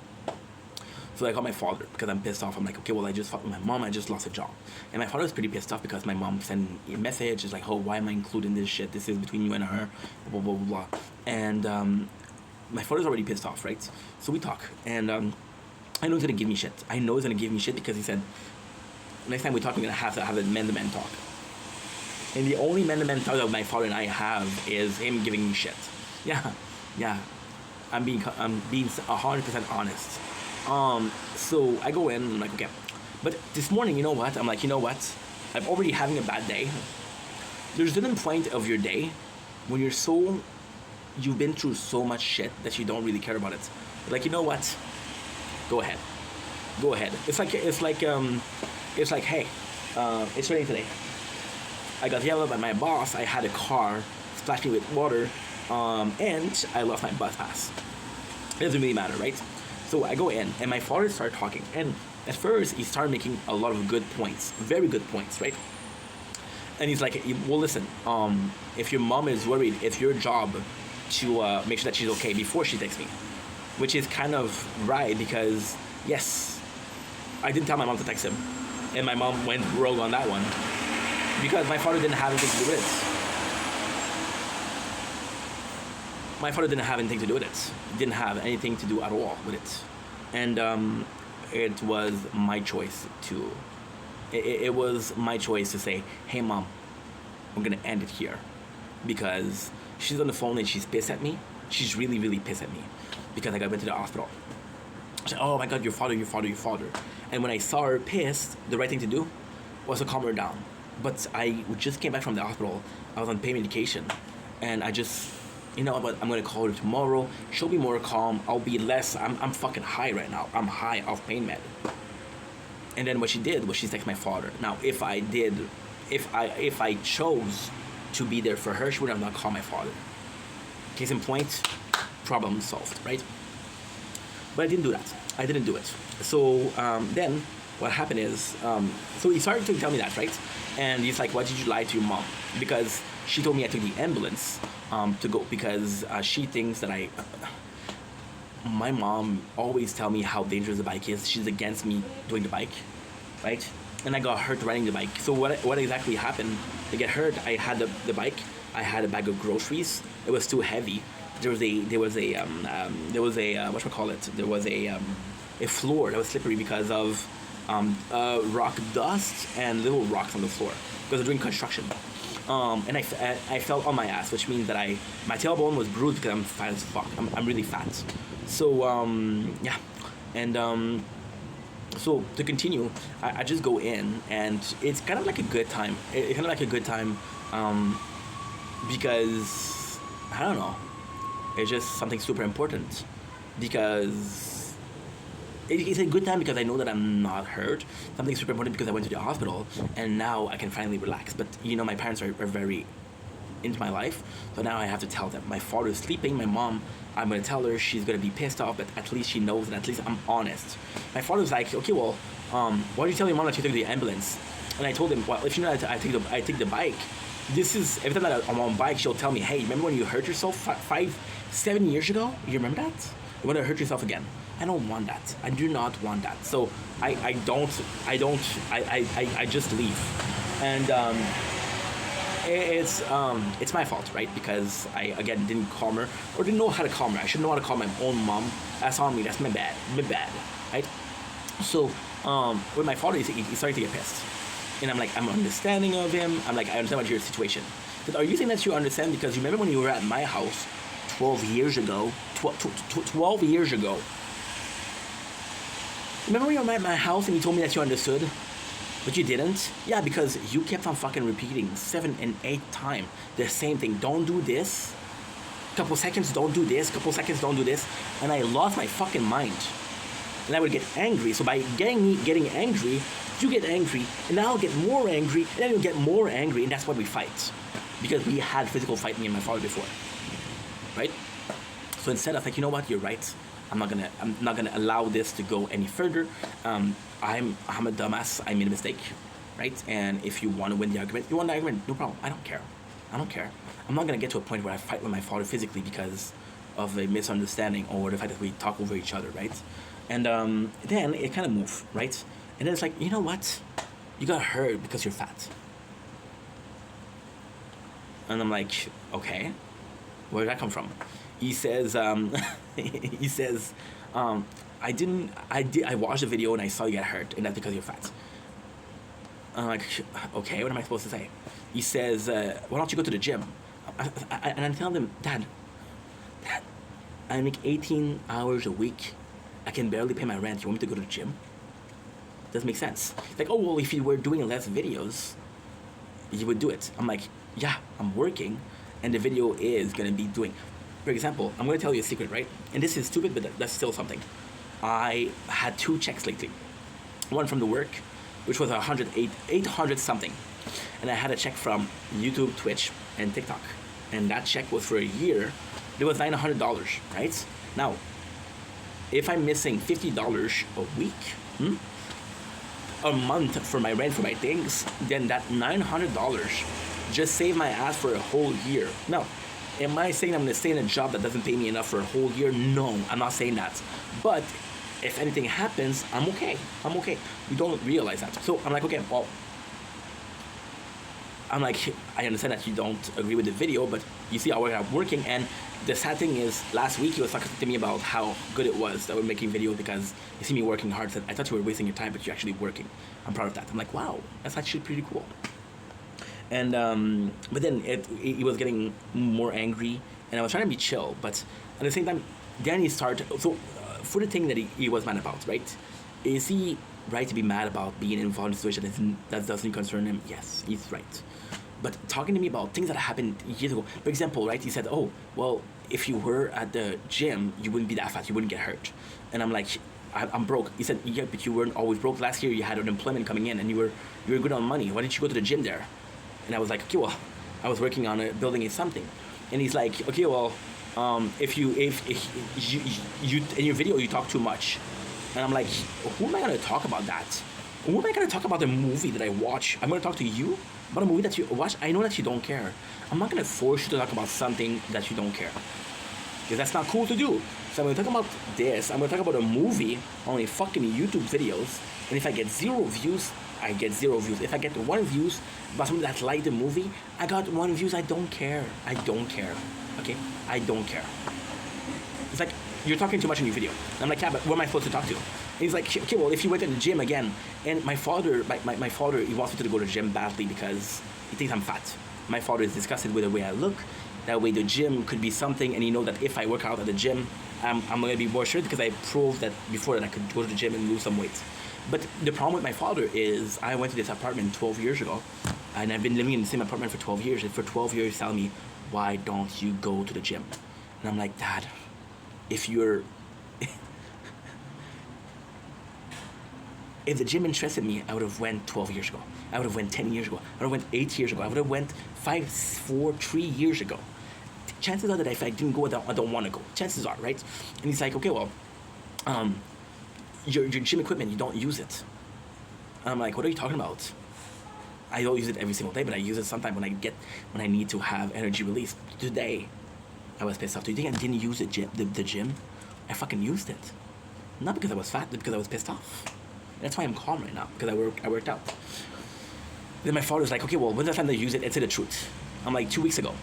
Speaker 4: So I call my father because I'm pissed off. I'm like, okay, well, I just fought with my mom. I just lost a job. And my father was pretty pissed off because my mom sent a message. It's like, oh, why am I including this shit? This is between you and her, blah, blah, blah, blah. And my father's already pissed off, right? So we talk. And I know he's going to give me shit. I know he's going to give me shit because he said, next time we talk, we're going to have a man-to-man talk. And the only man-to-man talk that my father and I have is him giving me shit. Yeah. I'm being 100% honest. So I go in and I'm like, okay. But this morning, you know what? I'm like, you know what? I'm already having a bad day. There's a certain point of your day when you've been through so much shit that you don't really care about it. Like, you know what? Go ahead. It's like, hey, it's raining today. I got yelled at by my boss. I had a car splash me with water, and I lost my bus pass. It doesn't really matter, right? So I go in, and my father started talking, and at first he started making a lot of good points, very good points, right? And he's like, well, listen, if your mom is worried, it's your job to make sure that she's okay before she texts me, which is kind of right because, yes, I didn't tell my mom to text him, and my mom went rogue on that one because my father didn't have anything to do with it. My father didn't have anything to do with it. Didn't have anything to do at all with it. And it was my choice to... It was my choice to say, hey, Mom, we're going to end it here. Because she's on the phone and she's pissed at me. She's really, really pissed at me. Because I got went to the hospital. She said, oh, my God, your father. And when I saw her pissed, the right thing to do was to calm her down. But I just came back from the hospital. I was on pain medication. And I just... You know what, I'm gonna call her tomorrow. She'll be more calm. I'll be less, I'm fucking high right now. I'm high off pain med. And then what she did was she texted my father. Now, if I chose to be there for her, she would have not called my father. Case in point, problem solved, right? But I didn't do that. I didn't do it. So then what happened is, so he started to tell me that, right? And he's like, why did you lie to your mom? Because she told me I took the ambulance to go because she thinks that my mom always tell me how dangerous the bike is. She's against me doing the bike, right? And I got hurt riding the bike. So what exactly happened? To get hurt, I had the bike. I had a bag of groceries. It was too heavy. There was a floor that was slippery because of rock dust and little rocks on the floor because they're doing construction. And I fell on my ass, which means that my tailbone was bruised because I'm fat as fuck. I'm really fat. So, yeah. And, so to continue, I just go in and it's kind of like a good time. It's kind of like a good time, because, I don't know, it's just something super important because it's a good time because I know that I'm not hurt. Something super important because I went to the hospital and now I can finally relax. But you know, my parents are very into my life, so now I have to tell them. My father is sleeping. My mom, I'm gonna tell her. She's gonna be pissed off, but at least she knows and at least I'm honest. My father's like, okay, well, why did you tell your mom that you took the ambulance? And I told him, well, if you know that I take the bike. This is every time that I'm on bike, she'll tell me, hey, remember when you hurt yourself 7 years ago? You remember that? You want to hurt yourself again? I don't want that. I do not want that. So I just leave. And it's my fault, right? Because I, again, didn't calm her or didn't know how to calm her. I should know how to calm my own mom. That's on me. That's my bad, right? So with my father, he started to get pissed. And I'm like, I'm understanding of him. I'm like, I understand what your situation. But are you saying that you understand? Because you remember when you were at my house 12 years ago? 12 years ago. Remember when you were at my house and you told me that you understood? But you didn't? Yeah, because you kept on fucking repeating 7 and 8 times the same thing. Don't do this. Couple seconds, don't do this. Couple seconds, don't do this. And I lost my fucking mind. And I would get angry. So by getting angry, you get angry, and I'll get more angry, and then you'll get more angry, and that's why we fight. Because we had physical fight, me and my father, before. Right? So instead of like, you know what, you're right. I'm not gonna allow this to go any further. I'm a dumbass. I made a mistake, right? And if you want to win the argument, you won the argument. No problem. I don't care. I'm not gonna get to a point where I fight with my father physically because of a misunderstanding or the fact that we talk over each other, right? And then it kind of moved, right? And then it's like, you know what? You got hurt because you're fat. And I'm like, okay, where did that come from? He says, he says, I watched the video and I saw you get hurt, and that's because you're fat. I'm like, okay, what am I supposed to say? He says, why don't you go to the gym? And I tell him, Dad, I make 18 hours a week. I can barely pay my rent. You want me to go to the gym? Doesn't make sense. Like, oh, well, if you were doing less videos, you would do it. I'm like, yeah, I'm working, and the video is gonna be doing. For example, I'm gonna tell you a secret, right? And this is stupid, but that's still something. I had 2 checks lately. One from the work, which was 800 something. And I had a check from YouTube, Twitch, and TikTok. And that check was for a year. It was $900, right? Now, if I'm missing $50 a week, a month for my rent, for my things, then that $900 just saved my ass for a whole year. Now, am I saying I'm gonna stay in a job that doesn't pay me enough for a whole year? No, I'm not saying that. But if anything happens, I'm okay. I'm okay. We don't realize that. So I'm like, okay, well, I'm like, I understand that you don't agree with the video, but you see how I'm working. And the sad thing is, last week he was talking to me about how good it was that we're making videos because you see me working hard. Said, I thought you were wasting your time, but you're actually working. I'm proud of that. I'm like, wow, that's actually pretty cool. And but then he was getting more angry, and I was trying to be chill, but at the same time, then he started. So for the thing that he was mad about, right? Is he right to be mad about being involved in a situation that doesn't concern him? Yes, he's right. But talking to me about things that happened years ago, for example, right? He said, "Oh, well, if you were at the gym, you wouldn't be that fat. You wouldn't get hurt." And I'm like, I'm broke. He said, "Yeah, but you weren't always broke. Last year, you had unemployment coming in, and you were good on money. Why didn't you go to the gym there?" And I was like, "Okay, well, I was working on building something." And he's like, "Okay, well, if you in your video you talk too much." And I'm like, "Who am I gonna talk about that? Who am I gonna talk about the movie that I watch? I'm gonna talk to you about a movie that you watch. I know that you don't care. I'm not gonna force you to talk about something that you don't care, because that's not cool to do. So I'm gonna talk about this. I'm gonna talk about a movie on a fucking YouTube videos. And if I get 0 views, I get 0 views. If I get 1 views about something that's like the movie, I got 1 views. I don't care. I don't care. Okay? I don't care. It's like, you're talking too much in your video. And I'm like, yeah, but what am I supposed to talk to? And he's like, okay, well, if you went to the gym again, and my father, he wants me to go to the gym badly because he thinks I'm fat. My father is disgusted with the way I look. That way the gym could be something, and he knows that if I work out at the gym, I'm going to be more sure because I proved that before that I could go to the gym and lose some weight. But the problem with my father is I went to this apartment 12 years ago, and I've been living in the same apartment for 12 years, and for 12 years he's telling me, why don't you go to the gym? And I'm like, Dad, if you're... if the gym interested me, I would have went 12 years ago. I would have went 10 years ago. I would have went 8 years ago. I would have went 3 years ago. Chances are that if I didn't go, I don't want to go. Chances are, right? And he's like, okay, well, your gym equipment, you don't use it. And I'm like, what are you talking about? I don't use it every single day, but I use it sometimes when I need to have energy release. Today, I was pissed off. Do you think I didn't use the gym? I fucking used it. Not because I was fat, but because I was pissed off. That's why I'm calm right now, because I worked out. Then my father's like, okay, well, when's the time to use it? It's the truth. I'm like, 2 weeks ago.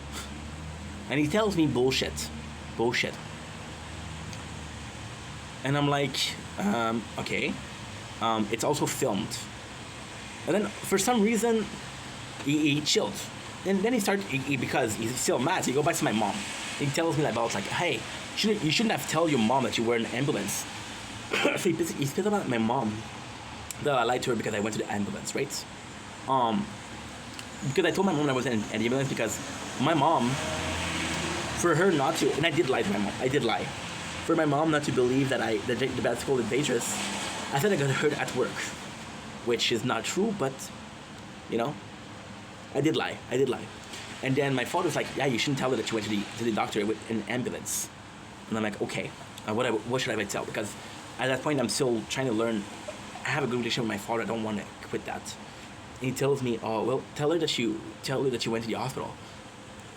Speaker 4: And he tells me bullshit. Bullshit. And I'm like, okay. It's also filmed. And then, for some reason, he chilled. And then he started, because he's still mad, so he goes back to my mom. He tells me about, like, hey, you shouldn't have told your mom that you were in an ambulance. So he's pissed about my mom that I lied to her because I went to the ambulance, right? Because I told my mom I was in an ambulance because my mom, for her not to, and I did lie to my mom, I did lie. For my mom not to believe that the basketball is dangerous, I said I got hurt at work, which is not true, but, you know, I did lie. And then my father was like, yeah, you shouldn't tell her that you went to the doctor with an ambulance. And I'm like, okay, what should I tell? Because at that point, I'm still trying to learn. I have a good relationship with my father. I don't want to quit that. And he tells me, oh, well, tell her that you went to the hospital.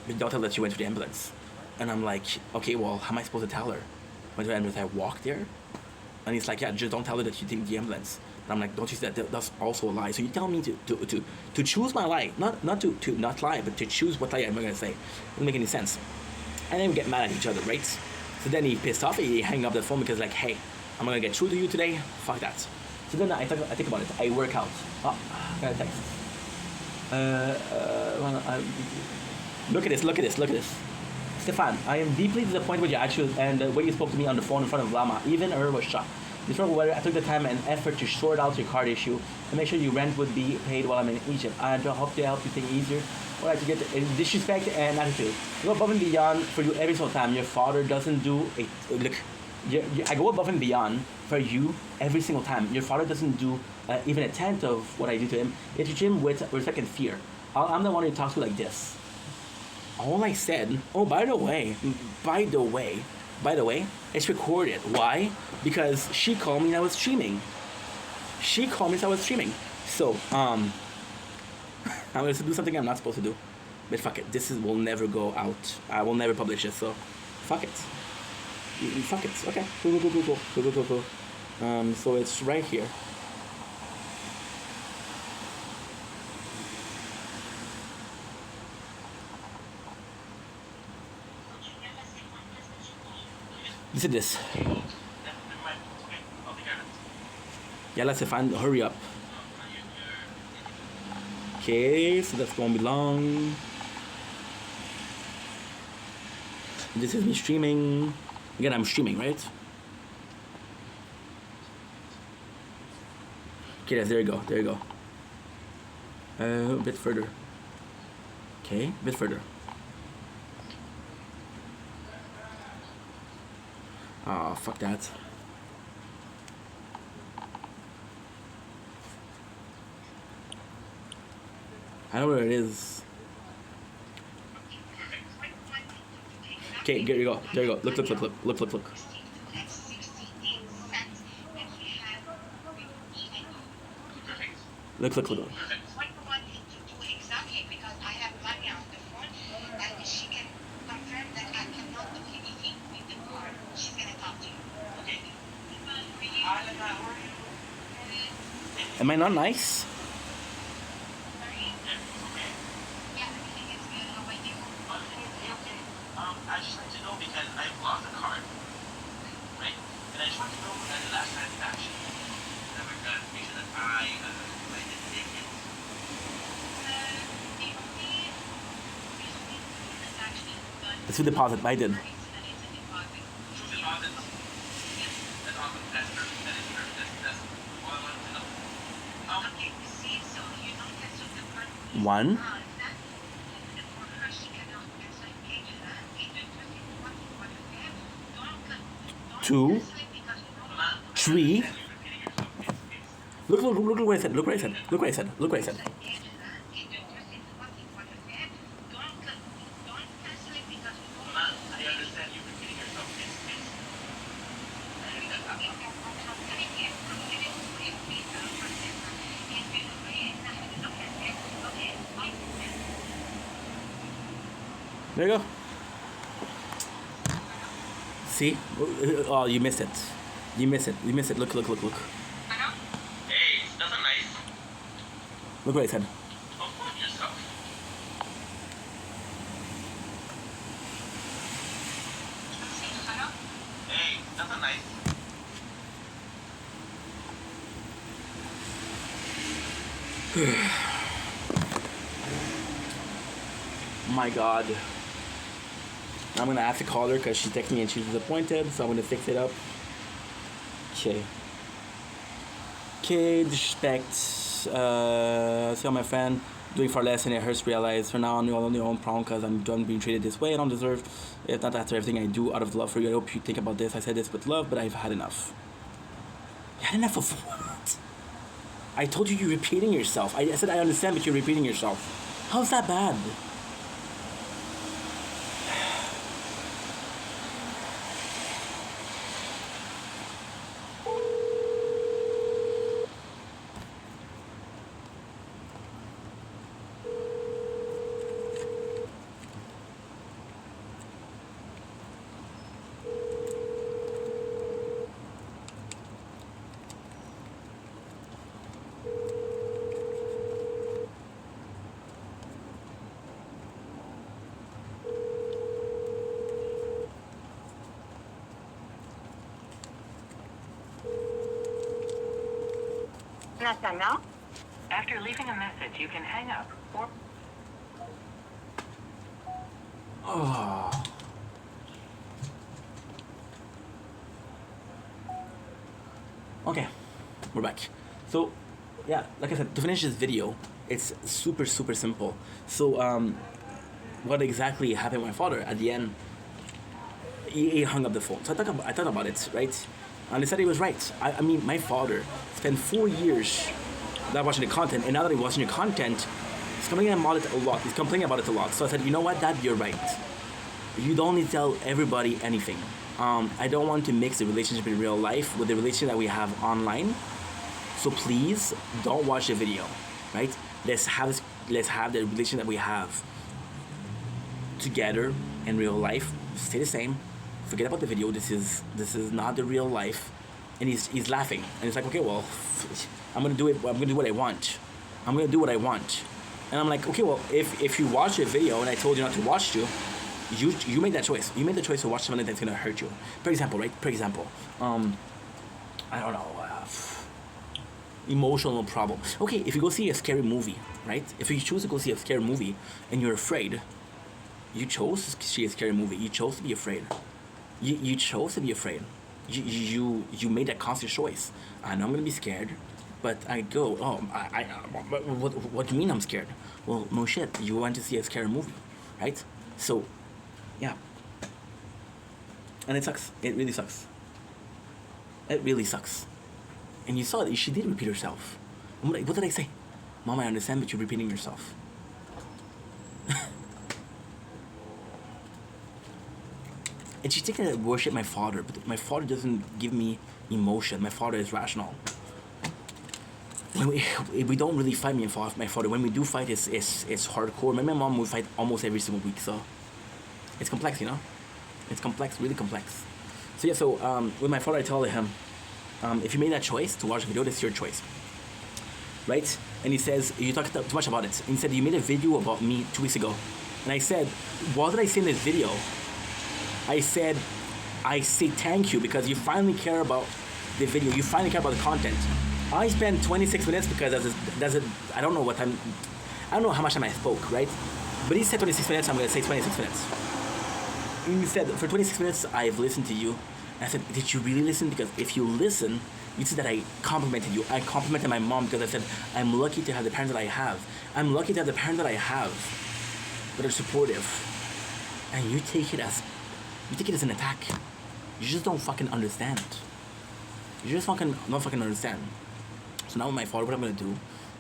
Speaker 4: But don't tell her that you went to the ambulance. And I'm like, okay, well, how am I supposed to tell her? Went to the ambulance, I walked there. And he's like, yeah, just don't tell her that you take the ambulance. And I'm like, don't you see that that's also a lie? So you tell me to choose my lie, not to not lie, but to choose what lie I'm gonna say. Doesn't make any sense. And then we get mad at each other, right? So then he pissed off, he hang up the phone because like, hey, I'm gonna get through to you today. Fuck that. So then I think about it. I work out. Oh, got a text. Look at this. Stefan, I am deeply disappointed with your attitude and the way you spoke to me on the phone in front of Lama. Even her was shocked. Before whether I took the time and effort to sort out your card issue and make sure your rent would be paid while I'm in Egypt. I hope to help you think easier. Or to get disrespect and attitude. I go above and beyond for you every single time. Your father doesn't do it. Look, I go above and beyond for you every single time. Your father doesn't do even a tenth of what I do to him. You treat him with respect and fear. I'm the one who talks to you like this. All I said. Oh, by the way, it's recorded. Why? Because she called me and I was streaming. So, I'm going to do something I'm not supposed to do. But fuck it. Will never go out. I will never publish it, so fuck it. Fuck it. Okay. Cool. So it's right here. Listen to this. Yeah, let's find. Hurry up. Okay, so that's gonna be long. This is me streaming. Again, I'm streaming, right? Okay, yes, there you go. A bit further. Okay, a bit further. Oh, fuck that. I know where it is. Okay, there you go. Look. Look. Am I not nice?
Speaker 2: I just like to know because I've lost a card, right? And I just want to know when the last transaction. Never got make sure that I didn't take it.
Speaker 4: It's a deposit, I did.
Speaker 2: True deposit. That's awesome. That's perfect. That is perfect. That's all I wanted to know.
Speaker 4: One. 2, 3. Look what I said. Look what I said.
Speaker 2: I understand you repeating yourself.
Speaker 4: There you go. See? Oh, you missed it. Look.
Speaker 2: Hey, that's not nice.
Speaker 4: Look what I said.
Speaker 2: Don't put yourself. Hey, that's not nice.
Speaker 4: My God. I'm gonna have to call her because she texted me and she's disappointed, so I'm gonna fix it up. Okay, disrespect. See how my friend doing far less and it hurts to realize for now I'm on your own problem because I'm done being treated this way. I don't deserve it. Not after everything I do out of love for you. I hope you think about this. I said this with love, but I've had enough. You had enough of what? I told you you're repeating yourself. I said I understand, but you're repeating yourself. How's that bad?
Speaker 3: Maintenant,
Speaker 6: After leaving a message, you can hang up or
Speaker 4: Oh. Okay, we're back. So, yeah, like I said, to finish this video, it's super simple. So, what exactly happened with my father at the end? He hung up the phone. So I thought about it, right? And I said he was right. I mean, my father spent 4 years not watching the content, and now that he's watching the content, he's complaining about it a lot. He's complaining about it a lot. So I said, you know what, Dad, you're right. You don't need to tell everybody anything. I don't want to mix the relationship in real life with the relationship that we have online. So please don't watch the video, right? Let's have the relationship that we have together in real life. Stay the same. Forget about the video. This is not the real life. And he's laughing. And it's like, okay, well, I'm gonna do it. I'm gonna do what I want. I'm gonna do what I want. And I'm like, okay, well, if you watch the video and I told you not to watch you made that choice. You made the choice to watch something that's gonna hurt you. For example, right? For example, I don't know, emotional problem. Okay, if you go see a scary movie, right? If you choose to go see a scary movie and you're afraid, you chose to see a scary movie. You chose to be afraid. You chose to be afraid. You made that conscious choice. I know I'm gonna be scared, but I go, oh, what do you mean I'm scared? Well, no shit. You went to see a scary movie, right? So, yeah. And it sucks. It really sucks. It really sucks. And you saw that she did repeat herself. And what did I say? Mom, I understand, but you're repeating yourself. And she's taking to worship my father, but my father doesn't give me emotion. My father is rational. When we don't really fight me and my father. When we do fight, it's hardcore. My mom would fight almost every single week, so it's complex, you know. It's complex, really complex. So yeah, so with my father, I tell him, if you made that choice to watch a video, that's your choice, right? And he says, you talked too much about it. And he said, you made a video about me 2 weeks ago, and I said, what did I say in this video? I said, I say thank you because you finally care about the video. You finally care about the content. I spent 26 minutes because I don't know what time, I don't know how much time I spoke, right? But he said 26 minutes, I'm going to say 26 minutes. And he said, for 26 minutes, I've listened to you. And I said, did you really listen? Because if you listen, you see that I complimented you. I complimented my mom because I said, I'm lucky to have the parents that I have. I'm lucky to have the parents that I have that are supportive. And you take it as an attack. You just don't fucking understand. You just don't fucking understand. So now with my father, what I'm gonna do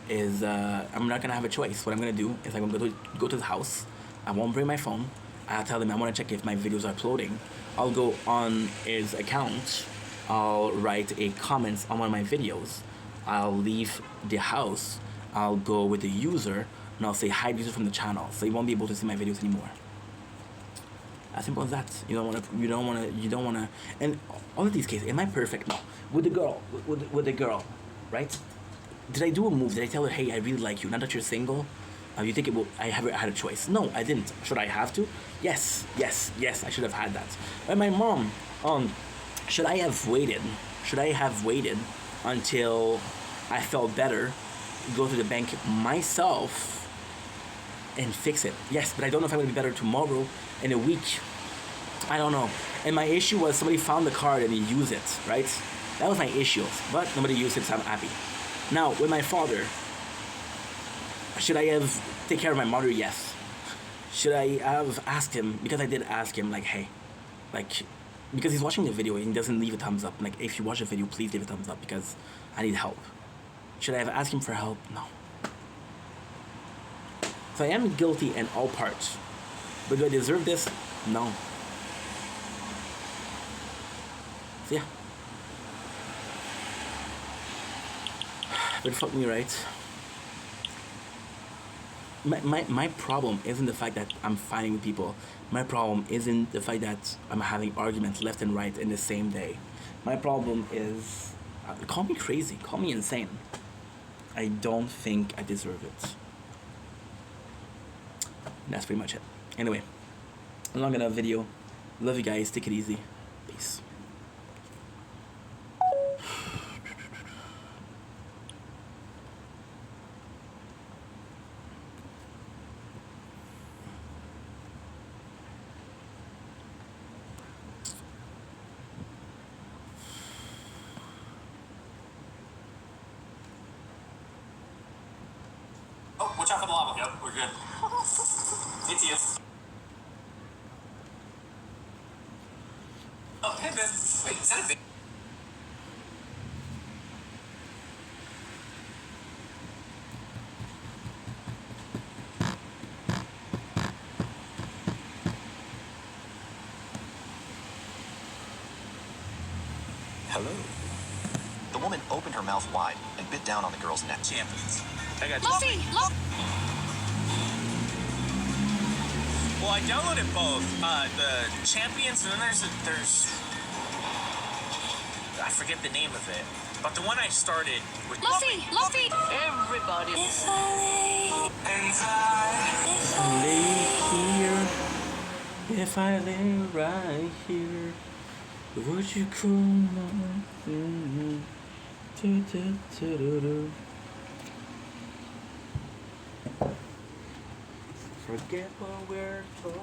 Speaker 4: is I'm not gonna have a choice. What I'm gonna do is I'm gonna go to the house. I won't bring my phone. I'll tell him I wanna check if my videos are uploading. I'll go on his account. I'll write a comment on one of my videos. I'll leave the house. I'll go with the user and I'll say hide user from the channel, so he won't be able to see my videos anymore. As simple as that. You don't wanna. And all of these cases, am I perfect? No. With the girl, right? Did I do a move? Did I tell her, hey, I really like you? Now that you're single, you think I had a choice? No, I didn't. Should I have to? Yes. I should have had that. And my mom, should I have waited? Should I have waited until I felt better, go to the bank myself, and fix it? Yes, but I don't know if I'm gonna be better tomorrow, in a week. I don't know. And my issue was somebody found the card and he used it, right? That was my issue. But nobody used it, so I'm happy. Now, with my father, should I have taken care of my mother? Yes. Should I have asked him, because I did ask him, like, hey, like, because he's watching the video and he doesn't leave a thumbs up. Like, if you watch the video, please leave a thumbs up because I need help. Should I have asked him for help? No. So I am guilty in all parts. But do I deserve this? No. So yeah. But fuck me, right? My problem isn't the fact that I'm fighting with people. My problem isn't the fact that I'm having arguments left and right in the same day. My problem is, call me crazy, call me insane. I don't think I deserve it. And that's pretty much it. Anyway, long enough video. Love you guys. Take it easy. Peace.
Speaker 3: Oh, watch out for the lava. Yep, we're good. It's you. Oh, hey, man. Wait, is that a big...
Speaker 7: Hello. The woman opened her mouth wide and bit down on the girl's neck.
Speaker 3: Champions.
Speaker 2: I got
Speaker 1: Luffy! Luffy!
Speaker 3: Well, I downloaded both. The Champions, and then there's... I forget the name of it. But the one I started with...
Speaker 1: Luffy! Luffy!
Speaker 6: Everybody.
Speaker 4: If I lay here, if I lay right here, would you come on? Forget what we're told.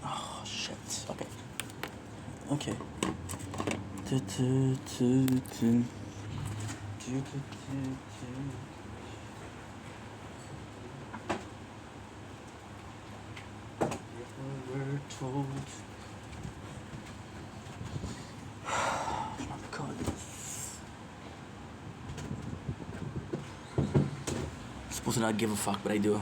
Speaker 4: Oh shit. Okay. Okay. We're told. Oh my God. I'm supposed to not give a fuck, but I do.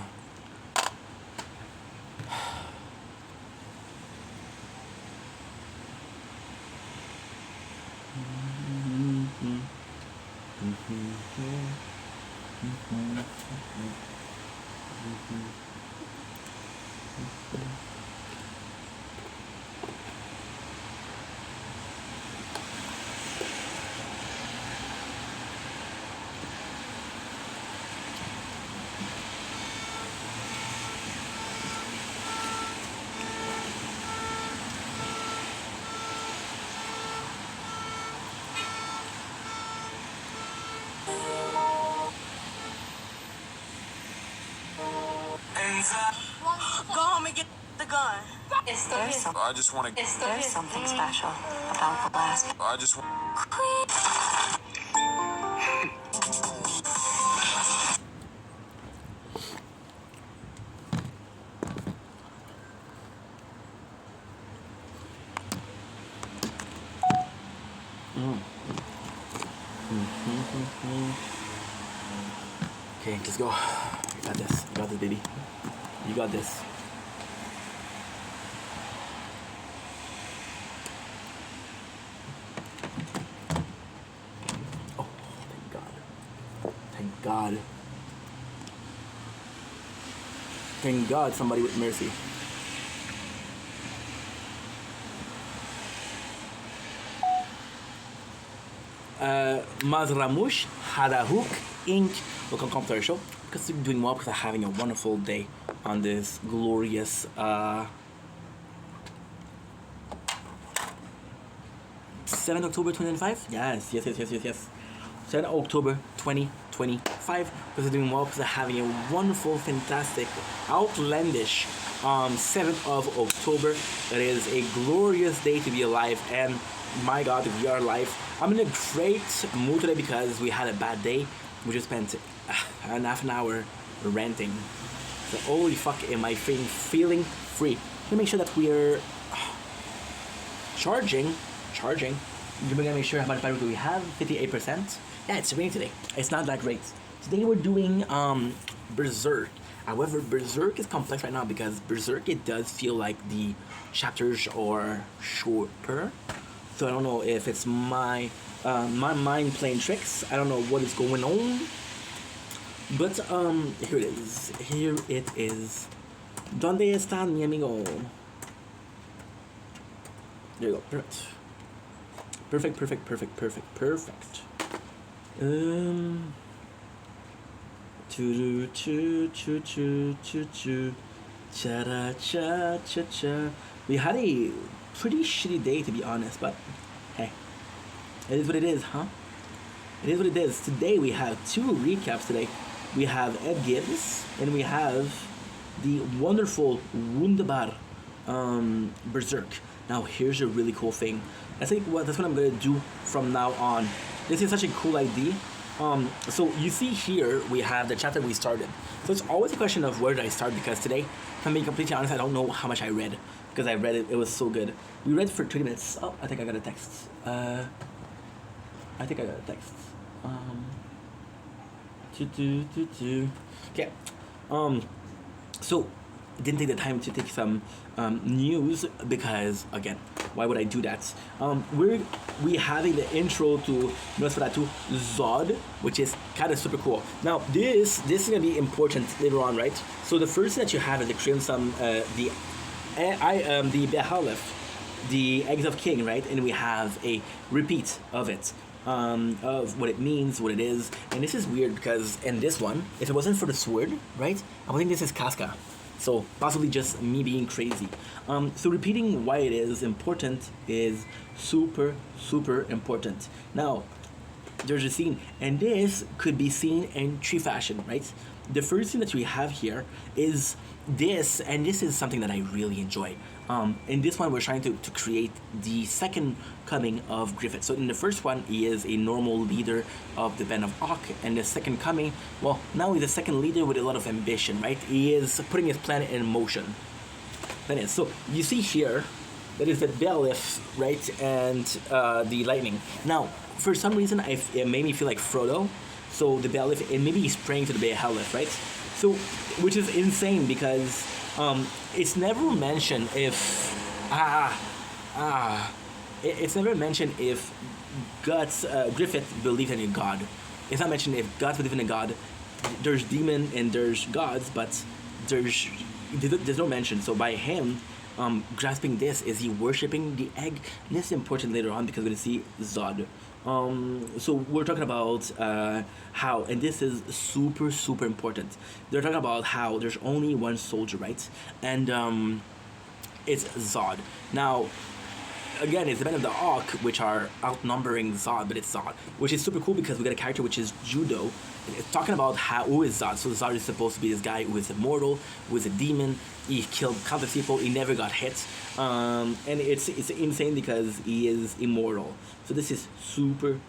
Speaker 8: Go home and get the gun.
Speaker 3: I just want to...
Speaker 6: There's something special about the last.
Speaker 3: I just want...
Speaker 4: Okay, let's go. You got this. You got this, baby. You got this. Oh, thank God. Thank God. Thank God somebody with mercy. Mazramush Hadahook Inc. Local commercial because they're doing well because they're having a wonderful day on this glorious 7 October 2025? Yes. 7 October 2025 because they're doing well because they're having a wonderful, fantastic, outlandish 7th of October. It is a glorious day to be alive, and my God, if we are alive. I'm in a great mood today because we had a bad day. We just spent an half an hour ranting. So holy fuck, am I feeling free? Let me make sure that we're charging. We're gonna make sure how much battery do we have? 58%. Yeah, it's raining today. It's not that great. Today we're doing Berserk. However, Berserk is complex right now because Berserk, it does feel like the chapters are shorter. So I don't know if it's my mind playing tricks. I don't know what is going on. But here it is. Donde está mi amigo? There you go. Perfect. Cha. We had a pretty shitty day, to be honest, but hey, it is what it is, huh? It is what it is. Today we have 2 recaps today. We have Ed Gibbs and we have the wonderful Wunderbar Berserk. Now here's a really cool thing. That's what I'm gonna do from now on. This is such a cool idea. So you see here we have the chapter we started. So it's always a question of where did I start, because today, if I'm being completely honest, I don't know how much I read because I read it. It was so good. We read for 20 minutes. Oh, I think I got a text. Okay. So didn't take the time to take some news because, again, why would I do that? We having the intro to Nosferatu Zod, which is kind of super cool. Now this is gonna be important later on, right? So the first thing that you have is the Crimson, the Behalef, the Eggs of King, right? And we have a repeat of it. Of what it means, what it is. And this is weird because in this one, if it wasn't for the sword, right, I would think this is Casca. So possibly just me being crazy. So repeating why it is important is super important. Now, there's a scene, and this could be seen in 3 fashion, right? The first thing that we have here is this, and this is something that I really enjoy. In this one, we're trying to create the second coming of Griffith. So in the first one, he is a normal leader of the Band of Ock, and the second coming, well, now he's a second leader with a lot of ambition, right? He is putting his planet in motion. That is, so you see here, that is the Beowulf, right, and the lightning. Now, for some reason, it made me feel like Frodo. So the Beowulf, and maybe he's praying to the Beowulf, right? So, which is insane because it's never mentioned if it's never mentioned if Griffith believed in a god. It's not mentioned if gods believe in a god. There's demon and there's gods, but there's no mention. So by him grasping this, is he worshipping the egg? And this is important later on because we're gonna see Zod. So we're talking about how, and this is super important. They're talking about how there's only one soldier, right? And it's Zod. Now, again, it's the Band of the Ock, which are outnumbering Zod, but it's Zod, which is super cool because we got a character which is Judo. It's talking about who is Zod. So Zod is supposed to be this guy who is immortal, who is a demon. He killed countless people. He never got hit, and it's insane because he is immortal. So this is super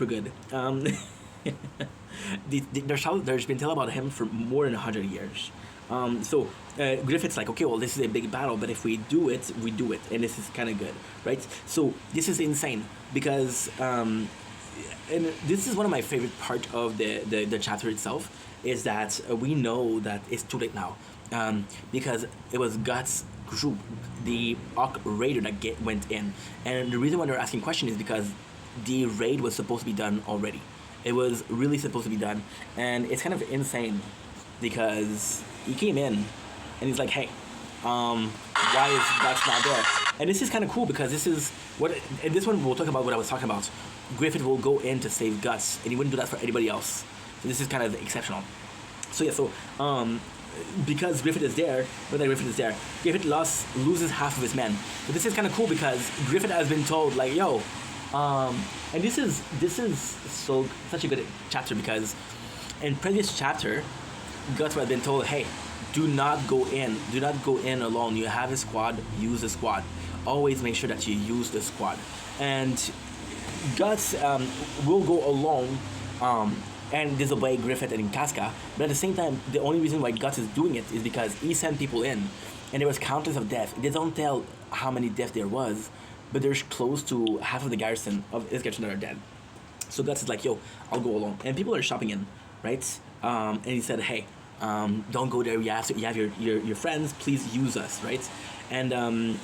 Speaker 4: good. There's been tale about him for more than 100 years. So Griffith's like, okay, well, this is a big battle, but if we do it, we do it, and this is kind of good, right? So this is insane because, and this is one of my favorite part of the chapter itself, is that we know that it's too late now, because it was Guts' group, the Ock Raider, that went in, and the reason why they're asking questions is because the raid was supposed to be done already. It was really supposed to be done, and it's kind of insane because he came in and he's like, hey, why is Guts not there? And this is kind of cool because this is what, and this one we'll talk about what I was talking about. Griffith will go in to save Guts, and he wouldn't do that for anybody else. So this is kind of exceptional. So yeah, so because Griffith is there, Griffith loses half of his men. But this is kind of cool because Griffith has been told like, yo, and this is so such a good chapter because in previous chapter, Guts had been told, hey, do not go in alone. You have a squad, use the squad. Always make sure that you use the squad. And Guts will go alone and disobey Griffith and Casca, but at the same time, the only reason why Guts is doing it is because he sent people in, and there was countless of deaths. They don't tell how many deaths there was, but there's close to half of the garrison of Isgachun that are dead. So Guts is like, yo, I'll go alone. And people are shopping in, right? And he said, hey, don't go there. You have your friends. Please use us, right? And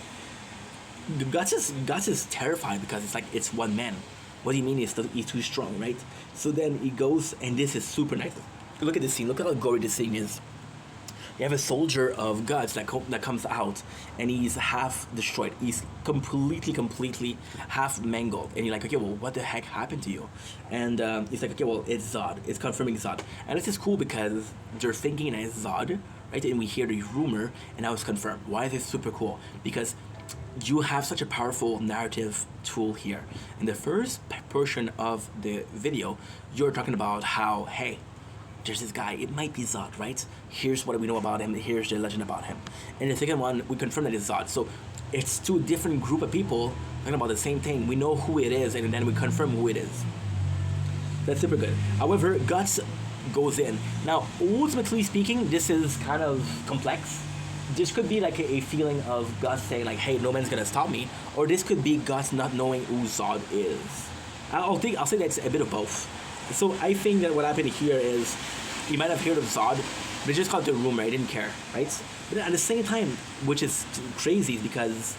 Speaker 4: Guts is terrified because it's like it's one man. What do you mean he's too strong, right? So then he goes, and this is super nice. Look at this scene. Look at how gory this scene is. You have a soldier of Guts that comes out, and he's half destroyed. He's completely half mangled. And you're like, okay, well, what the heck happened to you? And he's like, okay, well, it's Zod. It's confirming Zod. And this is cool because they're thinking it's Zod, right? And we hear the rumor, and now it's confirmed. Why is this super cool? Because you have such a powerful narrative tool here. In the first portion of the video, you're talking about how, hey, there's this guy, it might be Zod, right? Here's what we know about him, here's the legend about him. In the second one, we confirm that it's Zod. So it's two different group of people talking about the same thing. We know who it is, and then we confirm who it is. That's super good. However, Guts goes in. Now, ultimately speaking, this is kind of complex. This could be like a feeling of Guts saying like, hey, no man's gonna stop me. Or this could be Guts not knowing who Zod is. I'll say that's a bit of both. So I think that what happened here is he might have heard of Zod, but he just called it a rumor. He didn't care, right? But at the same time, which is crazy, is because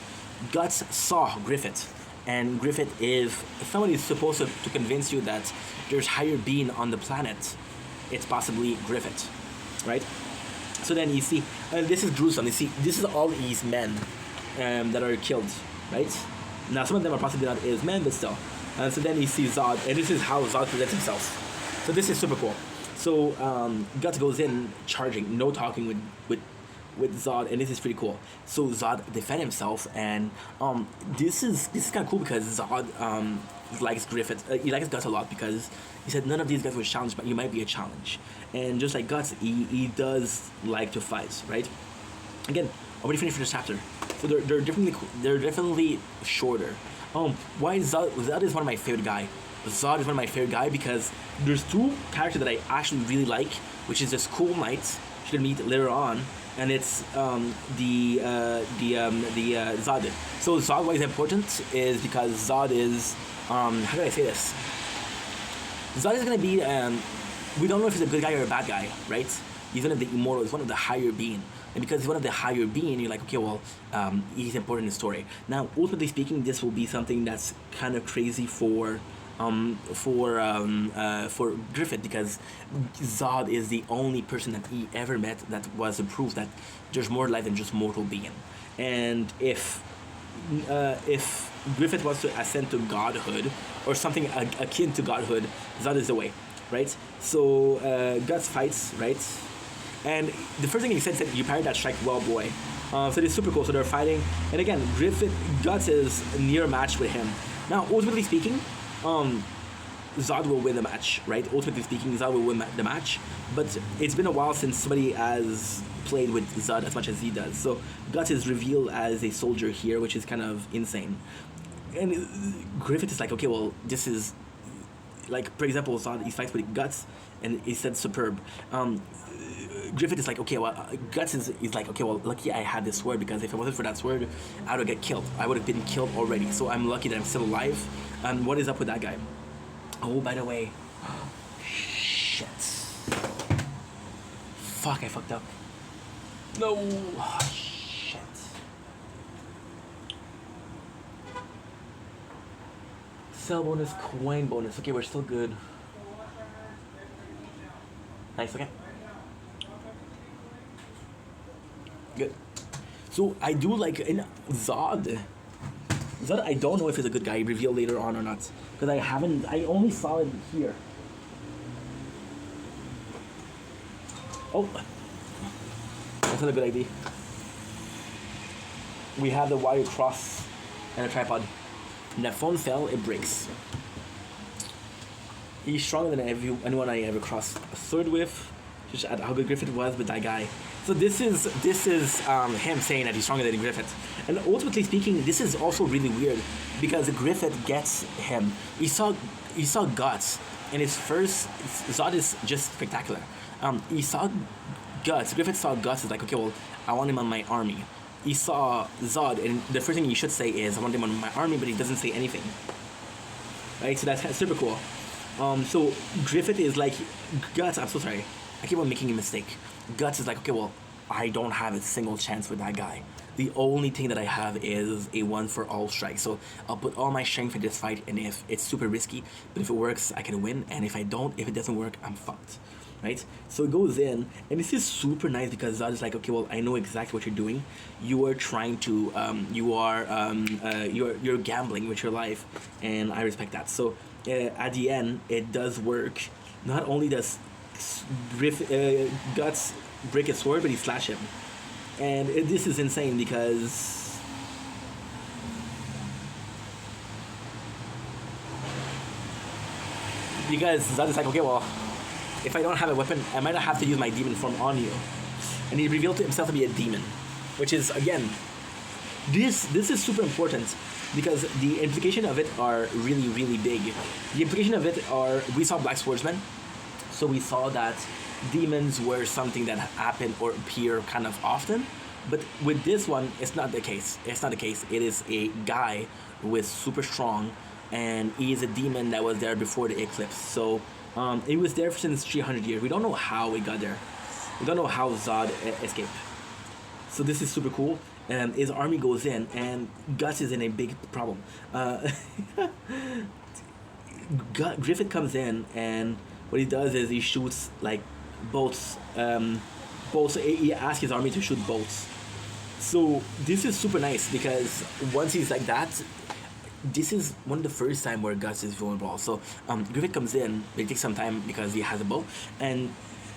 Speaker 4: Guts saw Griffith, and Griffith, if somebody is supposed to convince you that there's higher being on the planet, it's possibly Griffith, right? So then you see, this is gruesome. You see, this is all these men that are killed, right? Now some of them are possibly not his men, but still. So then you see Zod, and this is how Zod presents himself. So this is super cool. So Guts goes in charging, no talking with Zod, and this is pretty cool. So Zod defends himself, and this is kind of cool because Zod likes Griffith. He likes Guts a lot because he said none of these guys were challenged, but you might be a challenge. And just like Guts, he does like to fight, right? Again, already finished this chapter, so they're definitely shorter. Why Zod is one of my favorite guy. Zod is one of my favorite guy because there's two characters that I actually really like, which is this cool knight you're gonna meet later on, and it's the Zod. So Zod, why is important is because Zod is how do I say this? Zod is gonna be we don't know if he's a good guy or a bad guy, right? He's one of the immortal. He's one of the higher being. And because he's one of the higher being, you're like, okay, well, he's important in the story. Now, ultimately speaking, this will be something that's kind of crazy for Griffith, because Zod is the only person that he ever met that was a proof that there's more life than just mortal being. And if Griffith wants to ascend to godhood or something akin to godhood, Zod is the way, right? So Guts fights, right? And the first thing he said you parried that strike well, boy. So it's super cool. So they're fighting, and again, Guts is near match with him. Now, ultimately speaking, Zod will win the match, right? Ultimately speaking, Zod will win the match. But it's been a while since somebody has played with Zod as much as he does. So Guts is revealed as a soldier here, which is kind of insane. And Griffith is like, okay, well, this is like, for example, Zod, he fights with Guts, and he said superb. Griffith is like, okay, well, Guts is like, okay, well, lucky I had this sword, because if it wasn't for that sword, I would get killed. I would have been killed already. So I'm lucky that I'm still alive. What is up with that guy? Oh, by the way, shit. Fuck, I fucked up. No, shit. Cell bonus, coin bonus. Okay, we're still good. Nice, okay. Good. So I do like in Zod. Zod, I don't know if he's a good guy. Reveal later on or not, because I only saw it here. Oh, that's not a good idea. We have the wire cross and a tripod. And that phone fell, it breaks. He's stronger than anyone I ever crossed a sword with. Just at how good Griffith was with that guy. So this is him saying that he's stronger than Griffith. And ultimately speaking, this is also really weird because Griffith gets him. He saw Guts, and his first Zod is just spectacular. He saw Guts. Griffith saw Guts. Is like, okay, well, I want him on my army. He saw Zod, and the first thing he should say is, I want him on my army, but he doesn't say anything. Right? So that's super cool. So Griffith is like, Guts, I'm so sorry. I keep on making a mistake. Guts is like, okay, well, I don't have a single chance with that guy. The only thing that I have is a one-for-all strike. So I'll put all my strength in this fight, and if it's super risky, but if it works, I can win. And if it doesn't work, I'm fucked. Right? So it goes in, and this is super nice because Zod is like, okay, well, I know exactly what you're doing. You are trying to, you're gambling with your life, and I respect that. So at the end, it does work. Not only does Guts break his sword, but he slash him, and this is insane because Zod is like, okay, well, if I don't have a weapon, I might not have to use my demon form on you, and he revealed to himself to be a demon, which is, again, this is super important because the implication of it are really, really big. The implication of it are, we saw Black Swordsman. So we saw that demons were something that happened or appear kind of often, but with this one, it's not the case. It's not the case. It is a guy who is super strong, and he is a demon that was there before the eclipse. So it was there since 300 years. We don't know how it got there. We don't know how Zod escaped. So this is super cool. And his army goes in, and Guts is in a big problem. Griffith comes in, and what he does is he shoots like bolts. He asks his army to shoot bolts. So this is super nice because once he's like that, this is one of the first time where Guts is vulnerable. So Griffith comes in, but it takes some time because he has a bow, and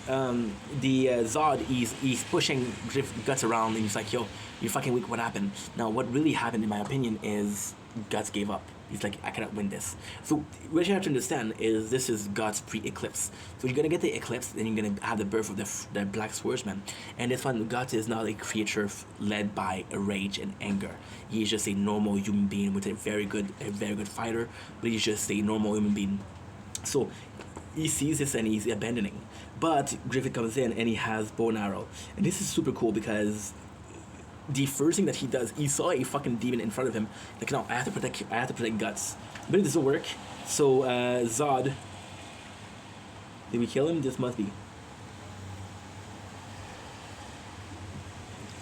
Speaker 4: the Zod he's pushing Guts around, and he's like, yo, you're fucking weak, what happened? Now what really happened, in my opinion, is Guts gave up. He's like, I cannot win this. So what you have to understand is this is Guts pre-eclipse. So you're gonna get the eclipse, then you're gonna have the birth of the Black Swordsman. And this one, Guts is not a creature led by a rage and anger. He's just a normal human being with a very good fighter, but he's just a normal human being. So he sees this and he's abandoning. But Griffith comes in and he has bow and arrow. And this is super cool because the first thing that he does, he saw a fucking demon in front of him. Like, no, I have to protect Guts. But it doesn't work. So Zod, did we kill him? This must be.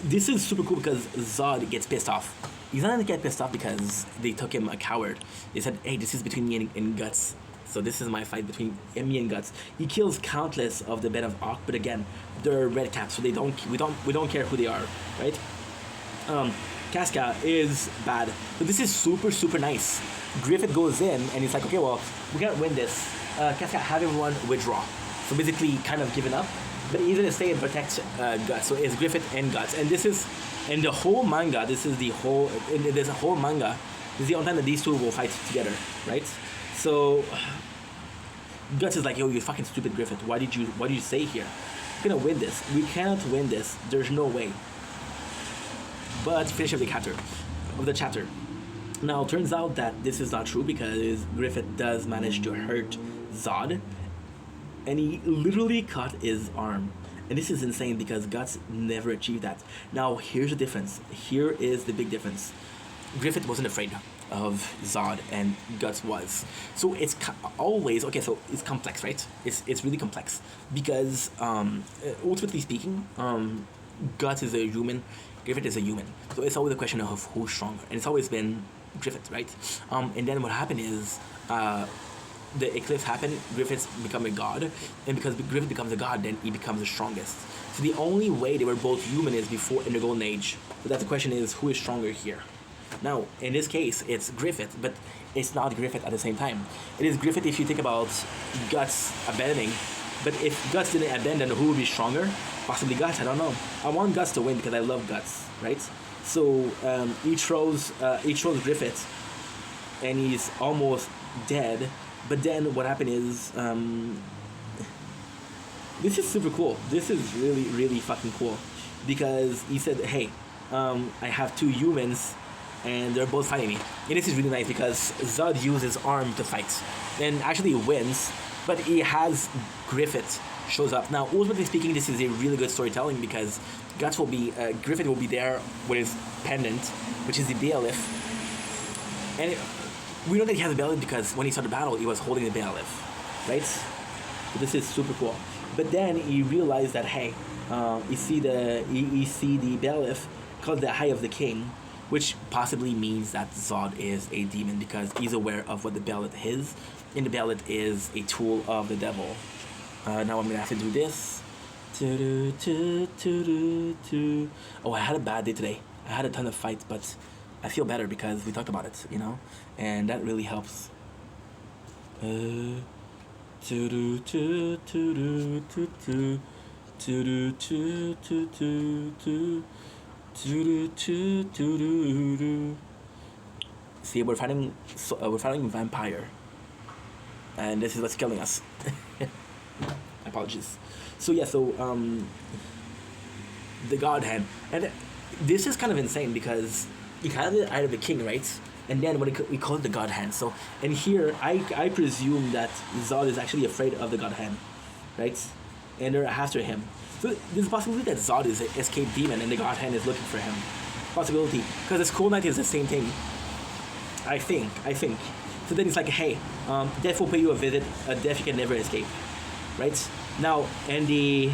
Speaker 4: This is super cool because Zod gets pissed off. He's not gonna get pissed off because they took him a coward. They said, hey, this is between me and Guts. So this is my fight between me and Guts. He kills countless of the Men of Ak, but again, they're red caps, so we don't care who they are, right? Casca is bad, but this is super nice. Griffith goes in and he's like, okay, well, we can't win this. Casca, have everyone withdraw. So basically, kind of giving up, but he's gonna stay and protect Guts. So it's Griffith and Guts, and this is in the whole manga. There's a whole manga. This is the only time that these two will fight together, right? So Guts is like, yo, you fucking stupid Griffith. Why did you stay here? We're gonna win this. We cannot win this. There's no way. But finish up the chapter. Now, it turns out that this is not true because Griffith does manage to hurt Zod, and he literally cut his arm. And this is insane because Guts never achieved that. Now, here's the difference. Here is the big difference. Griffith wasn't afraid of Zod, and Guts was. So it's always okay. So it's complex, right? It's really complex because ultimately speaking, Guts is a human. Griffith is a human. So it's always a question of who's stronger, and it's always been Griffith, right? And then what happened is the eclipse happened. Griffith's become a god, and because Griffith becomes a god, then he becomes the strongest. So the only way they were both human is before in the Golden Age. So that's the question: is who is stronger here? Now, in this case, it's Griffith, but it's not Griffith at the same time. It is Griffith if you think about Guts abandoning. But if Guts didn't abandon, who would be stronger? Possibly Guts, I don't know. I want Guts to win because I love Guts, right? So he throws Griffith, and he's almost dead. But then what happened is, this is super cool. This is really, really fucking cool. Because he said, hey, I have two humans, and they're both fighting me. And this is really nice because Zod used his arm to fight. And actually wins, but he has Griffith shows up. Now, ultimately speaking, this is a really good storytelling because Guts will be, Griffith will be there with his pendant, which is the Bailiff. And we know that he has a Bailiff because when he started the battle, he was holding the Bailiff, right? So this is super cool. But then he realized that, hey, you see the Bailiff called the Eye of the King, which possibly means that Zod is a demon because he's aware of what the Bailiff is, and the Bailiff is a tool of the devil. Now I'm gonna have to do this. Oh, I had a bad day today. I had a ton of fights, but I feel better because we talked about it, you know, and that really helps. See, we're fighting vampire, and this is what's killing us. Apologies. So yeah, the God Hand, and this is kind of insane because you have the Eye of the King, right? And then we call it the God Hand. So, and here I presume that Zod is actually afraid of the God Hand, right? And they're after him. So there's a possibility that Zod is an escaped demon and the God Hand is looking for him. Possibility, because the Skull Knight is the same thing. I think. So then it's like, hey, death will pay you a visit. A death you can never escape, right? Now, and the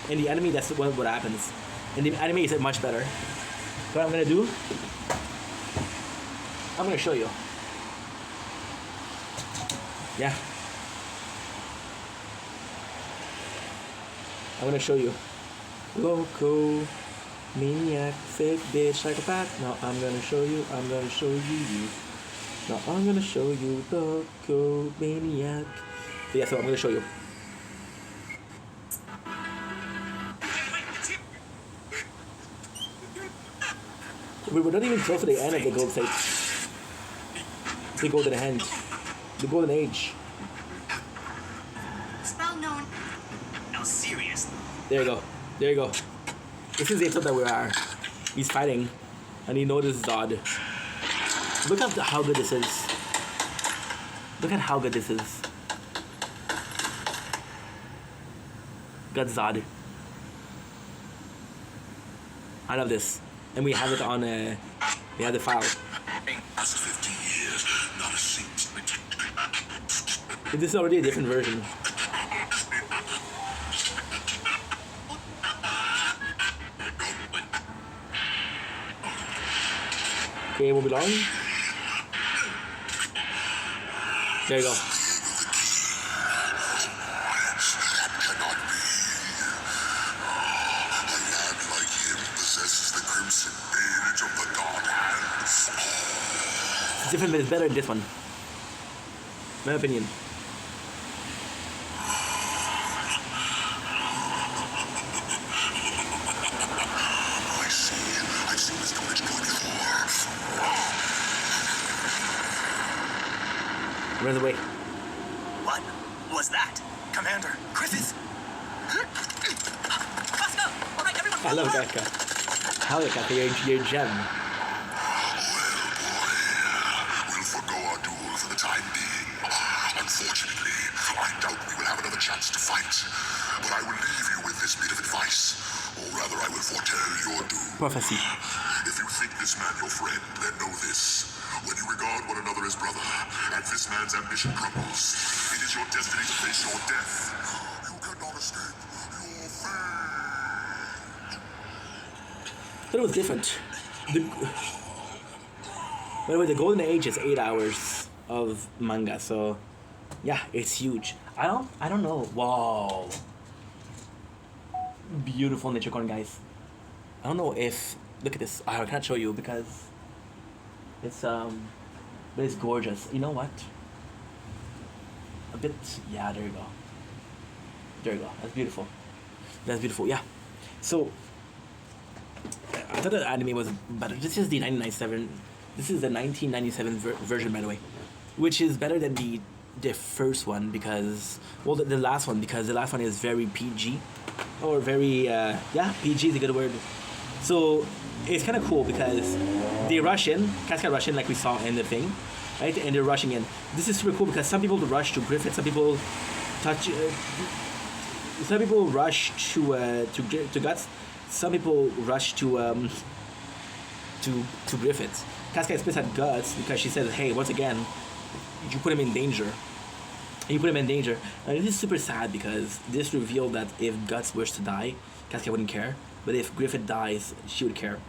Speaker 4: enemy, that's what happens. And the enemy is much better. What I'm gonna do, I'm gonna show you. Yeah. I'm gonna show you. Loco, maniac, fake bitch, psychopath. Now I'm gonna show you. Now I'm gonna show you. Loco, maniac. So yeah, so I'm gonna show you. We were not even close to the end of the Gold State. The Golden Hand. The Golden Age.
Speaker 8: Spell known.
Speaker 2: Now, serious.
Speaker 4: There you go. This is the episode that we are. He's fighting, and he notices Zod. Look at how good this is. Got Zod. I love this. And we have it on we have the file.
Speaker 7: As 50 years, not a single.
Speaker 4: This is already a different version. Okay, move along. There you go. It's different, but it's better in this one. My opinion.
Speaker 7: I've seen this knowledge go before.
Speaker 4: Run away.
Speaker 2: What was that? Commander Griffith?
Speaker 8: Let's go. All right, everyone.
Speaker 4: I love Gatka. Hell yeah, Gatka, you're a gem.
Speaker 7: We'll forgo our duel for the time being. Unfortunately, I doubt we will have another chance to fight. But I will leave you with this bit of advice. Or rather, I will foretell your doom.
Speaker 4: Prophecy.
Speaker 7: If you think this man your friend, then know this. When you regard one another as brother, and this man's ambition crumbles, it is your destiny to face your death. You cannot escape your fate.
Speaker 4: But it was different. By the way, the Golden Age is 8 hours of manga, so yeah, it's huge. I don't know. Wow. Beautiful nature corn, guys. I don't know if, look at this. I can't show you because But it's gorgeous. You know what? A bit, yeah, there you go. There you go. That's beautiful. That's beautiful, yeah. So, I thought the anime was better. This is the 1997. This is the 1997 version, by the way, which is better than the first one because, well, the last one, because the last one is very PG, or very yeah, PG is a good word. So it's kind of cool because they rush in, Casca rush in like we saw in the thing, right? And they're rushing in. This is super cool because some people rush to Griffith, some people touch. Some people rush to Guts. Some people rush to Griffith. Casca is pissed at Guts because she says, "Hey, once again, you put him in danger. You put him in danger." And this is super sad because this revealed that if Guts wished to die, Casca wouldn't care. But if Griffith dies, she would care.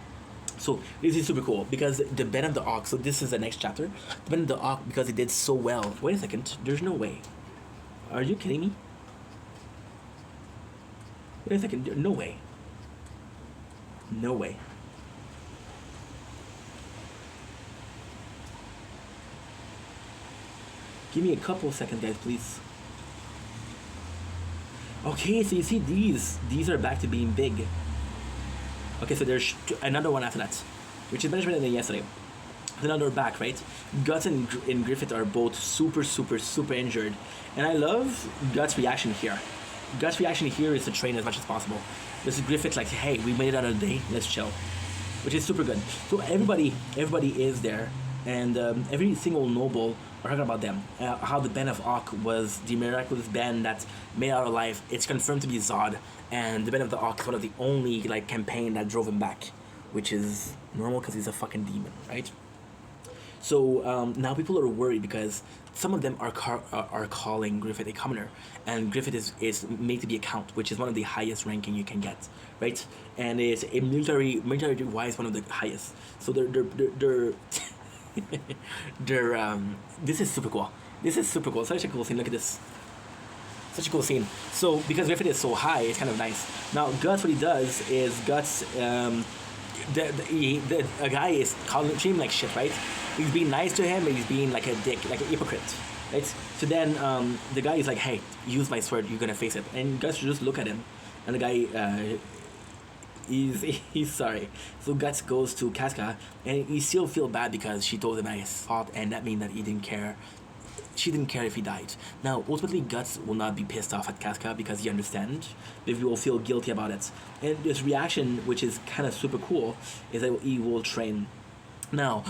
Speaker 4: So this is super cool because the Ben of the Ox. So this is the next chapter. The Ben of the Ox, because he did so well. Wait a second. There's no way. Are you kidding me? Wait a second. No way. No way. Give me a couple seconds, guys, please. Okay, so you see these are back to being big. Okay, so there's another one after that, which is much better than yesterday. Another back, right? Guts and Griffith are both super injured, and I love Guts' reaction here. Guts' reaction here is to train as much as possible. This is Griffith like, "Hey, we made it out of the day. Let's chill," which is super good. So everybody is there, and every single noble are talking about them. How the Ben of Ock was the miraculous Ben that made it out alive. It's confirmed to be Zod, and the Ben of the Ock is one of the only like campaign that drove him back, which is normal because he's a fucking demon, right? So now people are worried because some of them are calling Griffith a commoner, and Griffith is made to be a count, which is one of the highest ranking you can get, right? And it's a military wise one of the highest. So they're this is super cool. This is super cool. Such a cool scene. Look at this. Such a cool scene. So because Griffith is so high, it's kind of nice. Now Guts, what he does is Guts, a guy is treating him like shit, right? He's being nice to him, but he's being like a dick, like a hypocrite, right? So then the guy is like, "Hey, use my sword. You're gonna face it." And Guts just look at him, and the guy. He's sorry. So Guts goes to Casca, and he still feel bad because she told him I fought, and that means that he didn't care. She didn't care if he died. Now, ultimately, Guts will not be pissed off at Casca because he understands, but he will feel guilty about it. And this reaction, which is kind of super cool, is that he will train. Now,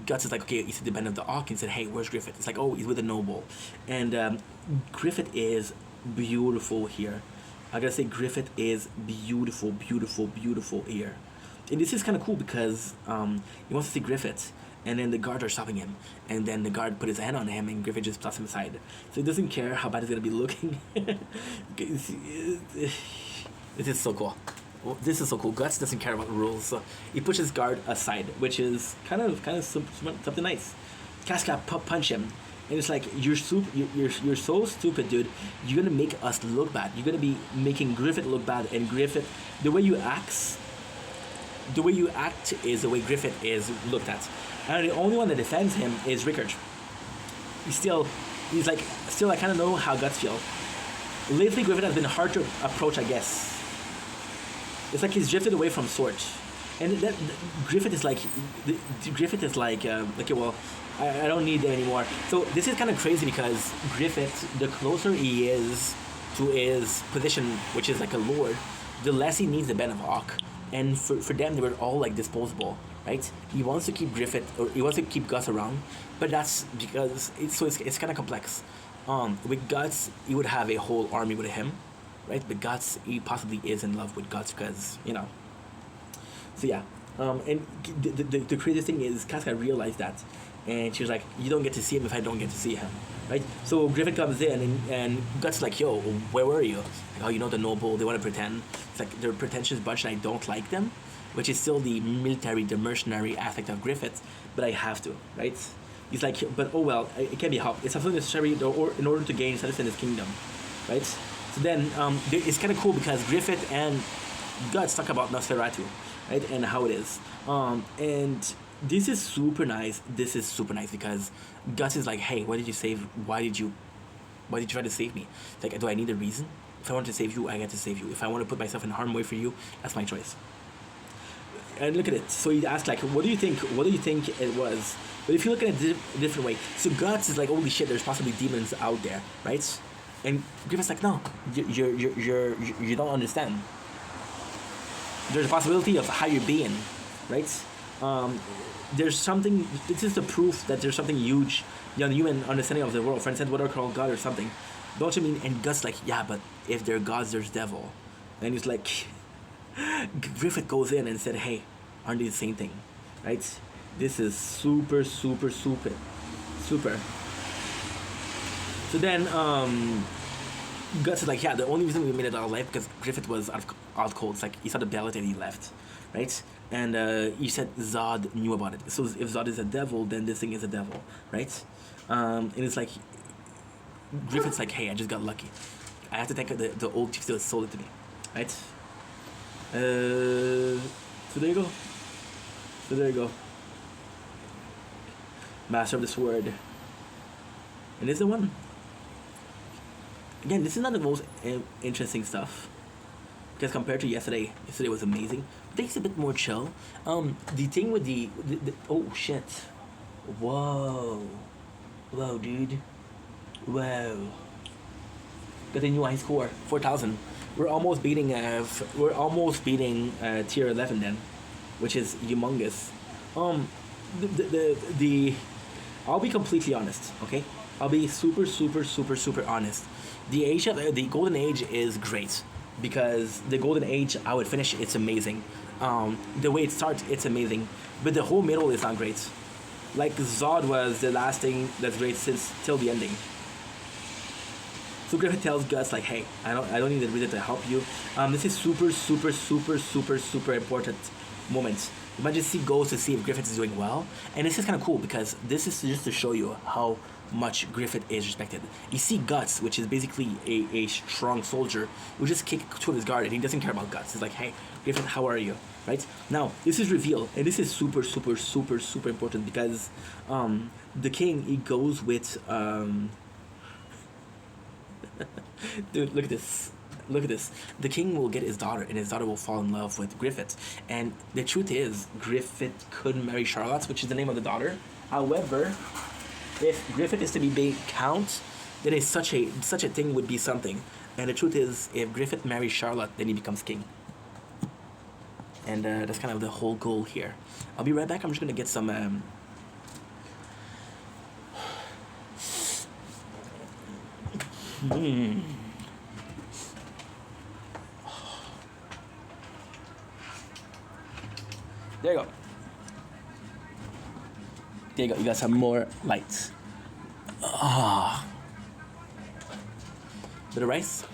Speaker 4: Guts is like, okay, he's the Ben of the Ock, and said, "Hey, where's Griffith?" It's like, "Oh, he's with a noble." And Griffith is beautiful here. I gotta say, Griffith is beautiful here. And this is kind of cool because he wants to see Griffith, and then the guards are stopping him, and then the guard put his hand on him, and Griffith just tossed him aside. So he doesn't care how bad it's gonna be looking. This is so cool. This is so cool. Guts doesn't care about the rules, so he pushes guard aside, which is kind of something nice. Casca punch him. And it's like, you're so stupid, dude. You're gonna make us look bad. You're gonna be making Griffith look bad. And Griffith, the way you act is the way Griffith is looked at. And the only one that defends him is Rickard. He's like, I kind of know how Guts feel. Lately, Griffith has been hard to approach, I guess. It's like he's drifted away from Sword. And Griffith is like, okay, well, I don't need them anymore. So this is kind of crazy because Griffith, the closer he is to his position, which is like a lord, the less he needs the Ben of Ock. And for them, they were all like disposable, right? He wants to keep Griffith, or he wants to keep Guts around, but that's because it's kind of complex. With Guts, he would have a whole army with him, right? But Guts, he possibly is in love with Guts because, you know. So yeah, and the craziest thing is Casca realized that, and she was like, "You don't get to see him if I don't get to see him," right? So Griffith comes in, and Guts is like, "Yo, where were you?" Like, "Oh, you know the noble, they want to pretend." It's like, they're a pretentious bunch and I don't like them, which is still the military, the mercenary aspect of Griffith, but I have to, right? He's like, "But oh well, it can be helped. It's absolutely necessary in order to gain status in his kingdom," right? So then it's kind of cool because Griffith and Guts talk about Nosferatu, right, and how it is. And this is super nice. This is super nice because Guts is like, hey, why did you try to save me? It's like, do I need a reason? If I want to save you, I get to save you. If I want to put myself in harm's way for you, that's my choice. And look at it. So he asked like, what do you think it was? But if you look at it a different way, so Guts is like, holy shit, there's possibly demons out there, right? And Griffith's like, no, you don't understand. There's a possibility of higher being, right? There's something. This is the proof that there's something huge beyond human understanding of the world. For instance, what are called God or something. Don't you mean? And Guts like, yeah, but if they're gods, there's devil. And he's like, Griffith goes in and said, hey, aren't they the same thing, right? This is super. So then Guts is like, yeah, the only reason we made it out alive because Griffith was out cold. It's like he saw the ballot and he left, right? And he said Zod knew about it. So if Zod is a devil, then this thing is a devil, right? And it's like Griffith's like, hey, I just got lucky. I have to thank the old chief that sold it to me, right? So there you go. Master of the Sword. And this is the one. Again, this is not the most interesting stuff. Because compared to yesterday was amazing. Today's a bit more chill. The thing with the oh shit. Whoa, dude. Whoa. Got a new high score, 4,000. We're almost beating tier 11 then, which is humongous. I'll be completely honest, okay? I'll be super honest. The Golden Age is great because the Golden Age, how it finished, it's amazing. The way it starts, it's amazing, but the whole middle is not great. Like Zod was the last thing that's great till the ending. So Griffith tells Guts like, hey, I don't need a reason to help you. This is super important moment. The Majesty goes to see if Griffith is doing well, and this is kind of cool because this is just to show you how much Griffith is respected. You see Guts, which is basically a strong soldier, who just kick two of his guard and he doesn't care about Guts. He's like, hey, Griffith, how are you? Right? Now, this is revealed, and this is super important because the king, he goes with dude, look at this. The king will get his daughter, and his daughter will fall in love with Griffith. And the truth is, Griffith could marry Charlotte, which is the name of the daughter. However, if Griffith is to be big count, then such a thing would be something. And the truth is, if Griffith marries Charlotte, then he becomes king. And that's kind of the whole goal here. I'll be right back. I'm just gonna get some. There you go. There you go. You got some more lights. Bit of rice.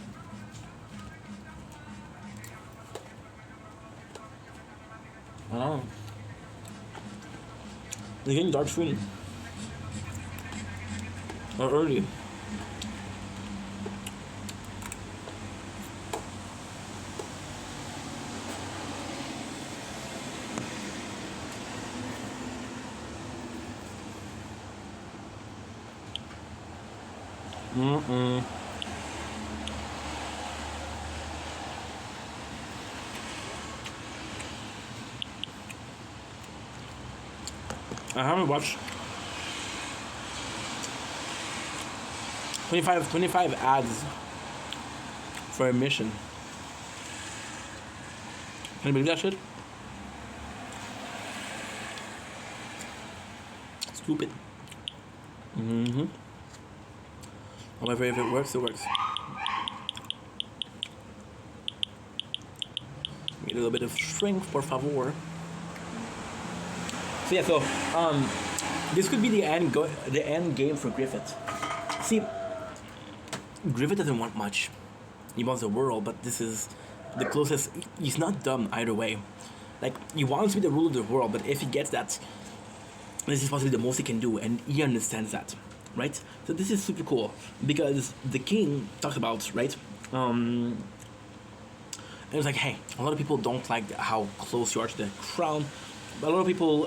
Speaker 4: Oh. You're getting dark soon. Or early. I haven't watched 25 ads for a mission. Can you believe that shit? Stupid. However, if it works, it works. Need a little bit of strength, por favor. So yeah, this could be the end game for Griffith. See, Griffith doesn't want much. He wants the world, but this is the closest. He's not dumb either way. Like, he wants to be the ruler of the world, but if he gets that, this is possibly the most he can do, and he understands that, right? So this is super cool because the king talks about, right? And it's like, hey, a lot of people don't like how close you are to the crown. a lot of people,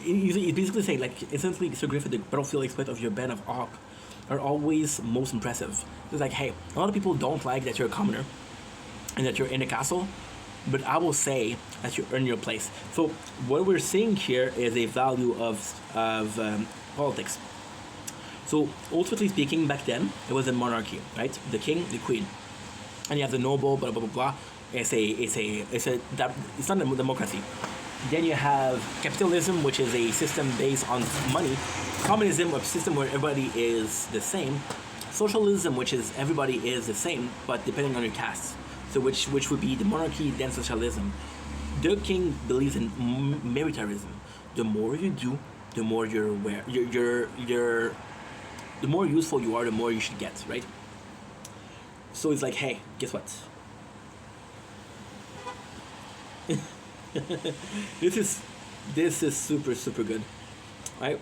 Speaker 4: he's basically saying, like, essentially, Sir Griffith, the battlefield exploit of your band of Orc are always most impressive. It's like, hey, a lot of people don't like that you're a commoner and that you're in a castle, but I will say that you earn your place. So what we're seeing here is a value of politics. So ultimately speaking, back then it was a monarchy, right? The king, the queen, and you have the noble, blah blah blah blah. It's not a democracy. Then you have capitalism, which is a system based on money. Communism, a system where everybody is the same. Socialism, which is everybody is the same, but depending on your caste. So which would be the monarchy, then socialism. The king believes in militarism. The more you do, the more you're aware. The more useful you are, the more you should get, right? So it's like, hey, guess what? This is super good, right?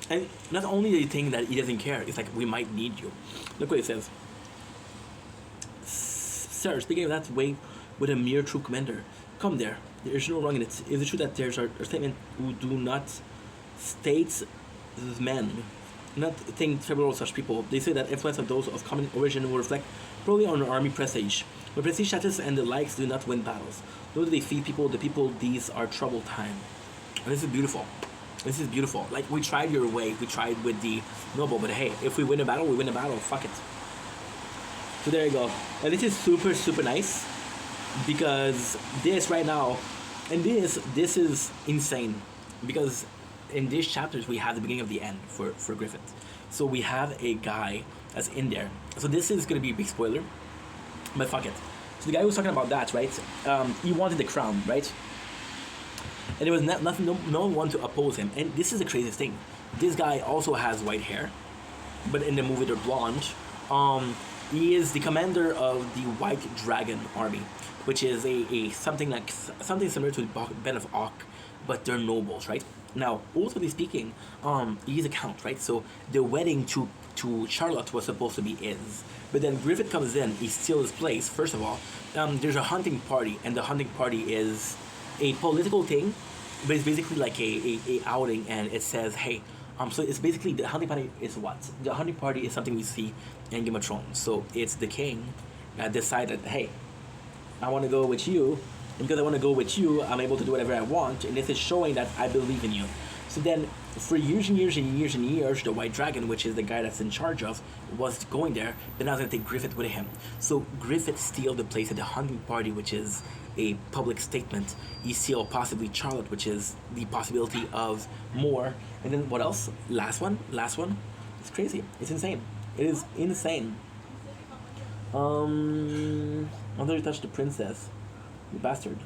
Speaker 4: And not only do you think that he doesn't care, it's like, we might need you. Look what it says. Sir, speaking of that way with a mere true commander, come there. There is no wrong in it. Is it true that there's a statement who do not state men, not think favorable of such people? They say that influence of those of common origin will reflect probably on army prestige. But prestige status and the likes do not win battles. Though they feed people, the people, these are troubled time. And this is beautiful. This is beautiful. Like, we tried your way. We tried with the noble, but hey, if we win a battle, we win a battle. Fuck it. So there you go. And this is super nice, because this right now, and this is insane, because in these chapters we have the beginning of the end for Griffith. So we have a guy that's in there. So this is gonna be a big spoiler, but fuck it. So the guy who was talking about that, right? He wanted the crown, right? And there was no one to oppose him. And this is the craziest thing. This guy also has white hair, but in the movie they're blonde. He is the commander of the White Dragon Army, which is something similar to the Band of Orc, but they're nobles, right? Now, ultimately speaking, he's a count, right? So the wedding to Charlotte was supposed to be his, but then Griffith comes in, he steals his place. First of all, there's a hunting party, and the hunting party is a political thing, but it's basically like a outing, and it says, hey, so it's basically, the hunting party is what? The hunting party is something we see in Game of Thrones. So it's the king that decided, hey, I want to go with you, and because I want to go with you, I'm able to do whatever I want, and this is showing that I believe in you. So then, for years and years and years and years, the White Dragon, which is the guy that's in charge of, was going there, but now he's going to take Griffith with him. So Griffith steals the place at the hunting party, which is a public statement. He steals possibly Charlotte, which is the possibility of more. And then what else? Last one. It's crazy. It's insane. It is insane. Until you touch the princess, you bastard.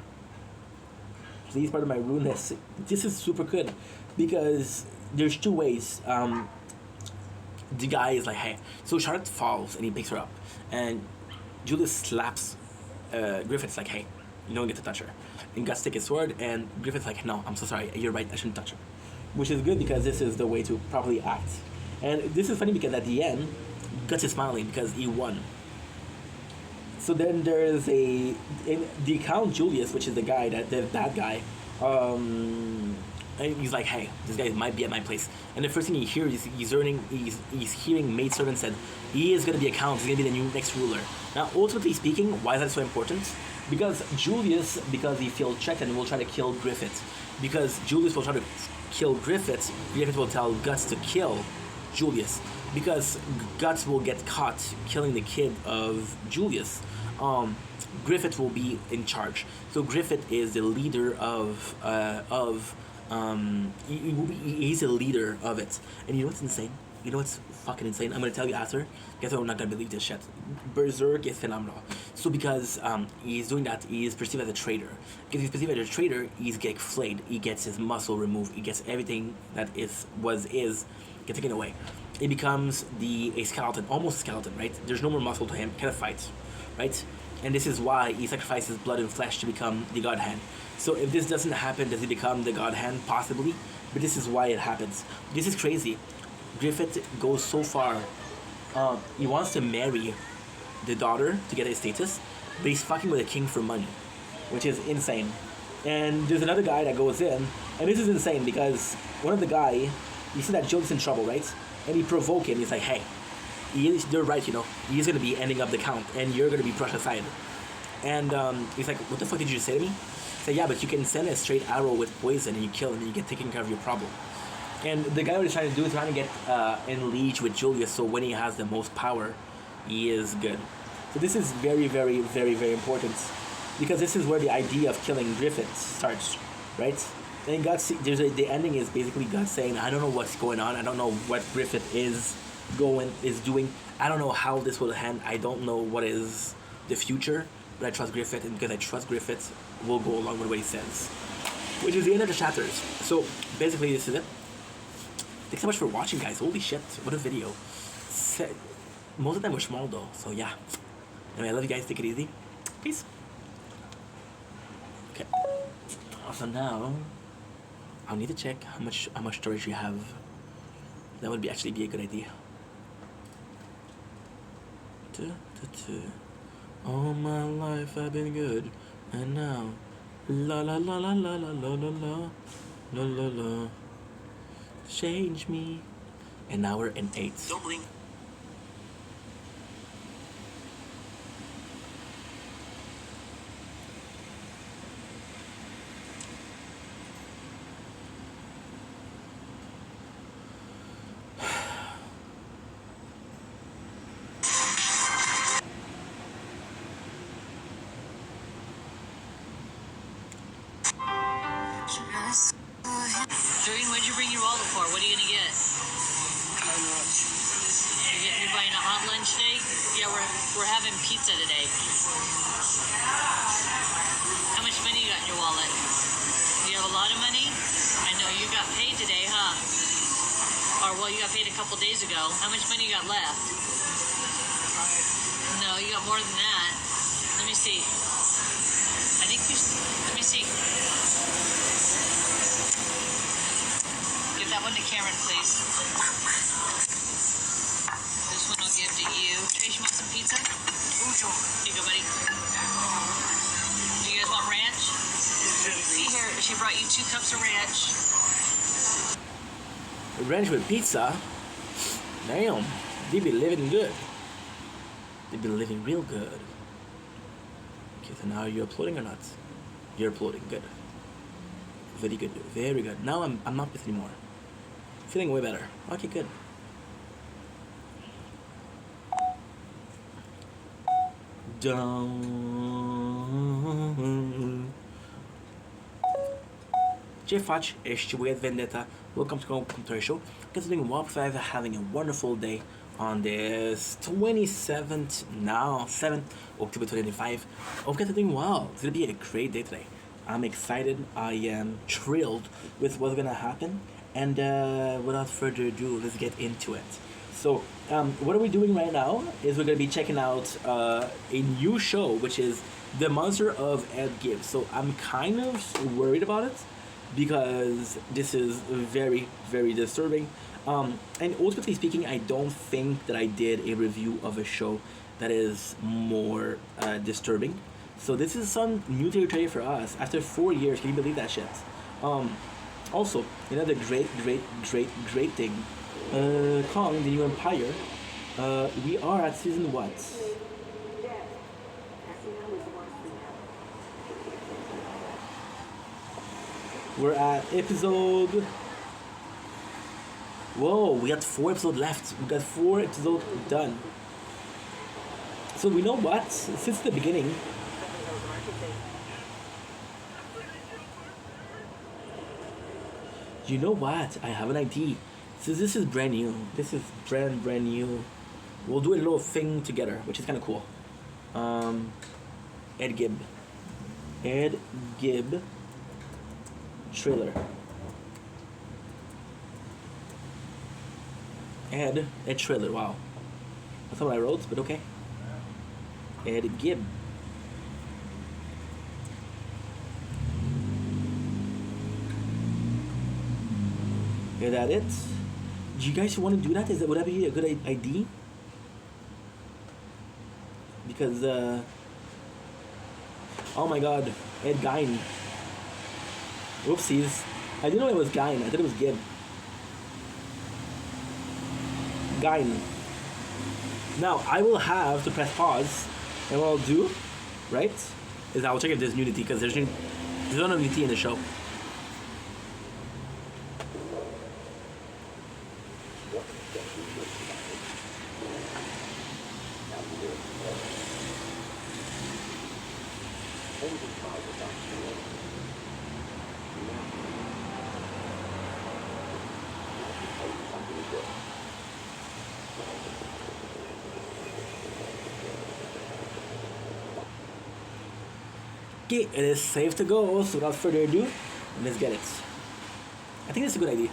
Speaker 4: Please pardon my rudeness. This is super good, because there's two ways. The guy is like, hey, so Charlotte falls and he picks her up, and Julius slaps Griffith's like, hey, you don't get to touch her. And Guts takes his sword, and Griffith's like, no, I'm so sorry, you're right, I shouldn't touch her. Which is good, because this is the way to properly act. And this is funny because at the end, Guts is smiling because he won. So then there's the Count Julius, which is the guy, the bad guy, and he's like, hey, this guy might be at my place. And the first thing he hears is he's hearing maidservant said, he is going to be a count, he's going to be the new next ruler. Now, ultimately speaking, why is that so important? Because Julius, because he feels threatened, will try to kill Griffith. Because Julius will try to kill Griffith, Griffith will tell Guts to kill Julius. Because Guts will get caught killing the kid of Julius, Griffith will be in charge. So Griffith is the leader he's a leader of it. And you know what's insane? You know what's fucking insane? I'm gonna tell you after. Guess I'm not gonna believe this shit. Berserk is phenomenal. So because he's doing that, he is perceived as a traitor. Because he's perceived as a traitor, he's getting flayed. He gets his muscle removed. He gets everything that gets taken away. He becomes a skeleton, almost a skeleton, right? There's no more muscle to him. Kind of fights, right? And this is why he sacrifices blood and flesh to become the God Hand. So if this doesn't happen, does he become the God Hand? Possibly. But this is why it happens. This is crazy. Griffith goes so far. He wants to marry the daughter to get his status, but he's fucking with the king for money, which is insane. And there's another guy that goes in, and this is insane because one of the guy, you see that Joe's in trouble, right? And he provoke him. He's like, hey, you're right, you know. He's gonna be ending up the count, and you're gonna be brushed aside. And he's like, what the fuck did you say to me? Say, yeah, but you can send a straight arrow with poison, and you kill him, and you get taken care of your problem. And the guy what he's trying to do is trying to get in leash with Julius, so when he has the most power, he is good. So this is very, very, very, very important. Because this is where the idea of killing Griffith starts, right? And the ending is basically God saying, I don't know what's going on. I don't know what Griffith is doing. I don't know how this will end. I don't know what is the future. But I trust Griffith, and because I trust Griffith, we'll go along with what he says. Which is the end of the chapters. So basically, this is it. Thanks so much for watching, guys. Holy shit, what a video. Most of them were small though, so yeah. Anyway, I love you guys. Take it easy. Peace. Okay. So now, I'll need to check how much storage you have. That would actually be a good idea. All my life I've been good, and now, la la la la la la la la la la la la. Change me. And now we're in 8.
Speaker 2: Don't blink.
Speaker 6: Jordan, what'd you bring your wallet for? What are you gonna get? You're buying a hot lunch today? Yeah, we're having pizza today. How much money you got in your wallet? You have a lot of money? I know you got paid today, huh? Or well, you got paid a couple days ago. How much money you got left? No, you got more than that. Let me see. I think you. Let me see. Give that one to Cameron, please. This one I'll give to you. Trace, you want some pizza? Here you go, buddy. Do you guys want ranch? See here, she brought you 2 cups of ranch.
Speaker 4: Ranch with pizza? Damn, they be living good. They be living real good. Okay, so now are you uploading or not? You're uploading, good. Very good, very good. Now I'm not pissed anymore. Feeling way better. Okay, good. Dun. Jeff Fudge, este weird Vendetta. Welcome to our show. Considering well, guys are having a wonderful day on this 27th now, 7th October 2025. Hope you guys are doing well. It's gonna be a great day today. I'm excited. I am thrilled with what's gonna happen. And without further ado, let's get into it. So, what are we doing right now is we're gonna be checking out a new show, which is The Monster of Ed Gibbs. So I'm kind of worried about it because this is very, very disturbing. And ultimately speaking, I don't think that I did a review of a show that is more disturbing. So this is some new territory for us. After 4 years, can you believe that shit? Also, another great thing. Kong, the New Empire. We are at season what? We're at episode... Whoa, we got 4 episodes left. We got 4 episodes done. So we know what? Since the beginning... You know what? I have an idea. So this is brand new. This is brand new. We'll do a little thing together, which is kind of cool. Ed Gibb trailer. Ed trailer. Wow, that's not what I wrote, but okay. Ed Gibb. Is that it? Do you guys want to do that? Would that be a good idea? Because oh my God, Ed Gein. Whoopsies. I didn't know it was Gain. I thought it was Gib. Gain. Now, I will have to press pause. And what I'll do, right, is I'll check if there's nudity, because there's no nudity in the show. Okay, it is safe to go, so without further ado, let's get it. I think that's a good idea.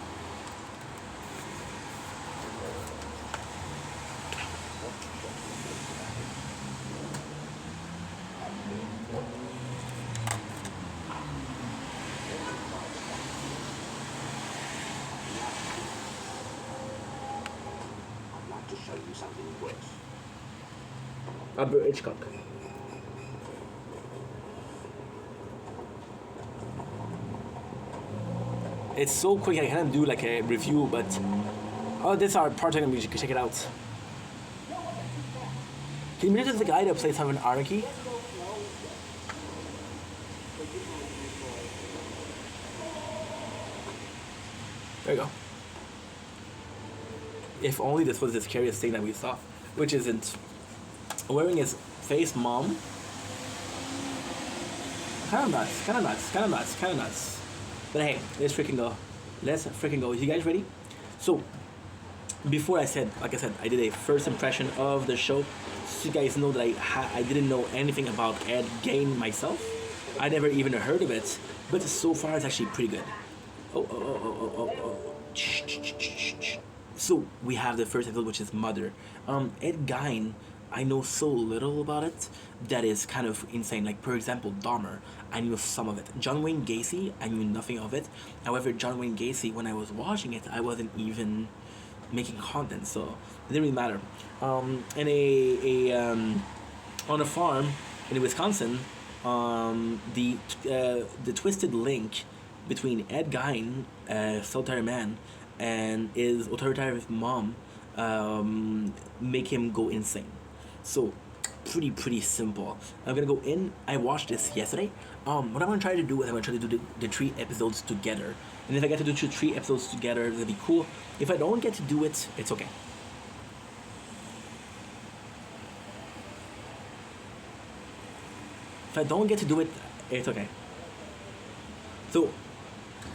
Speaker 7: I'd like to show you something great.
Speaker 4: Albert Hitchcock. It's so quick, I can't do like a review, but oh, this is our part-time music. Check it out. Can you imagine the guy that plays Heaven Anarchy? There you go. If only this was the scariest thing that we saw, which isn't. Wearing his face mom. Kind of nuts, kind of nuts, kind of nuts, kind of nuts. But hey, let's freaking go. Let's freaking go. You guys ready? So, before I said, like I said, I did a first impression of the show. So you guys know that I didn't know anything about Ed Gein myself. I never even heard of it. But so far, it's actually pretty good. Oh. So, we have the first episode, which is Mother. Ed Gein, I know so little about it that is kind of insane. Like, for example, Dahmer, I knew some of it. John Wayne Gacy, I knew nothing of it. However, John Wayne Gacy, when I was watching it, I wasn't even making content, so it didn't really matter. On a farm in Wisconsin, the twisted link between Ed Gein, solitary man, and his authoritarian mom make him go insane. So pretty simple. I'm gonna go in. I watched this yesterday. What I'm gonna try to do is I'm gonna try to do the 3 episodes together. And if I get to do 3 episodes together, that'll be cool. If I don't get to do it, it's okay. If I don't get to do it, it's okay. So,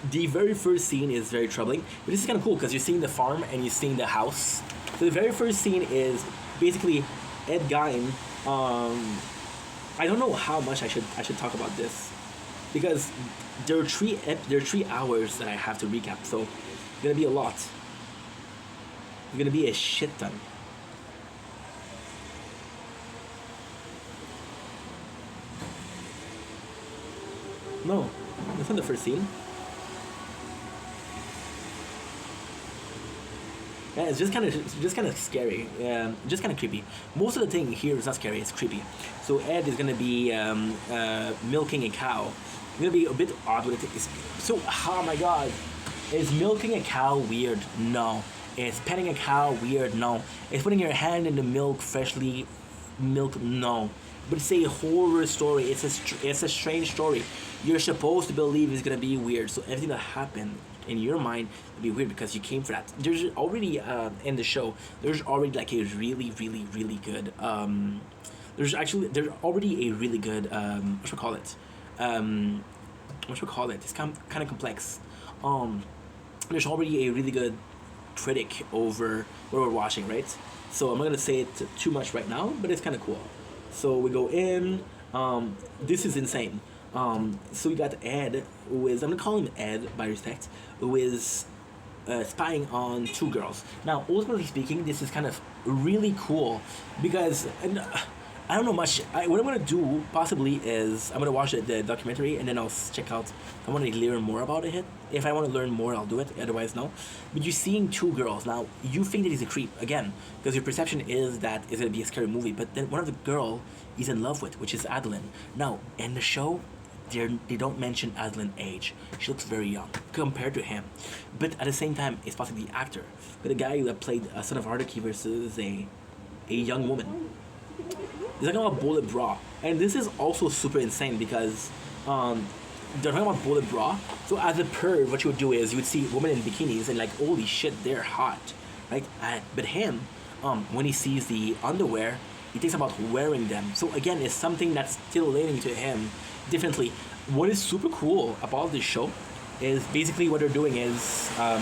Speaker 4: the very first scene is very troubling. But this is kind of cool because you're seeing the farm and you're seeing the house. So the very first scene is basically Ed Gein. I don't know how much I should talk about this because there are 3 hours that I have to recap. So it's gonna be a lot. It's gonna be a shit ton. No, that's not the first scene. Yeah, it's just kind of scary. Just kind of creepy. Most of the thing here is not scary. It's creepy. So Ed is gonna be milking a cow. It's gonna be a bit odd with it. So oh my god, is milking a cow weird? No. Is petting a cow weird? No. Is putting your hand in the milk freshly milk? No. But it's a horror story. It's a strange story. You're supposed to believe it's gonna be weird. So everything that happened in your mind will be weird because you came for that. There's already in the show. There's already like a really good. There's already a really good. What should we call it? It's kind of complex. There's already a really good critic over what we're watching, right? So I'm not gonna say it too much right now, but it's kind of cool. So we go in. This is insane. So we got Ed, who is, I'm gonna call him Ed by respect, who is spying on 2 girls. Now, ultimately speaking, this is kind of really cool because I don't know much. What I'm gonna do possibly is I'm gonna watch the documentary and then I'll check out. I want to learn more about it. If I want to learn more, I'll do it. Otherwise, no. But you're seeing 2 girls now. You think that he's a creep again because your perception is that it's gonna be a scary movie. But then one of the girl he's in love with, which is Adeline. Now in the show, they don't mention Aslan age. She looks very young compared to him, but at the same time, it's possibly the actor. But the guy that played Son of Anarchy versus a young woman. They're talking about Bullet Bra, and this is also super insane because they're talking about Bullet Bra. So as a perv, what you would do is you would see women in bikinis and like, holy shit, they're hot, right? But him, when he sees the underwear, he thinks about wearing them. So again, it's something that's still relating to him differently. What is super cool about this show is basically what they're doing is, how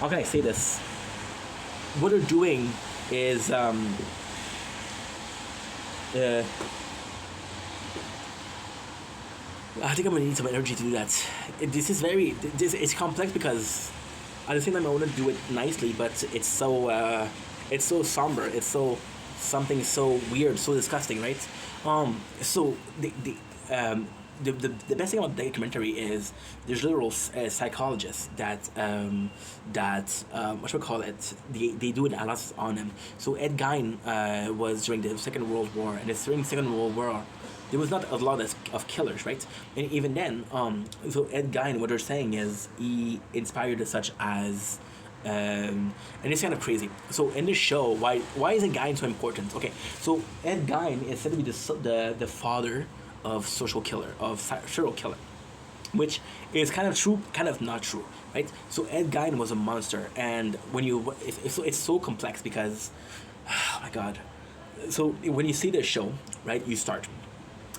Speaker 4: can I say this? What they're doing is, I think I'm gonna need some energy to do that. It's complex because at the same time I want to do it nicely, but it's so somber. It's so something so weird, so disgusting, right? So the best thing about the documentary is there's literal psychologists that what should we call it? They do an analysis on him. So Ed Gein was during the Second World War, and during the Second World War there was not a lot of killers, right? And even then, so Ed Gein, what they're saying is he inspired such as, and it's kind of crazy. So in this show, why is Ed Gein so important? Okay, so Ed Gein is said to be the father of serial killer, which is kind of true, kind of not true, right? So Ed Gein was a monster, and when it's so complex because, oh my god. So when you see this show, right, you start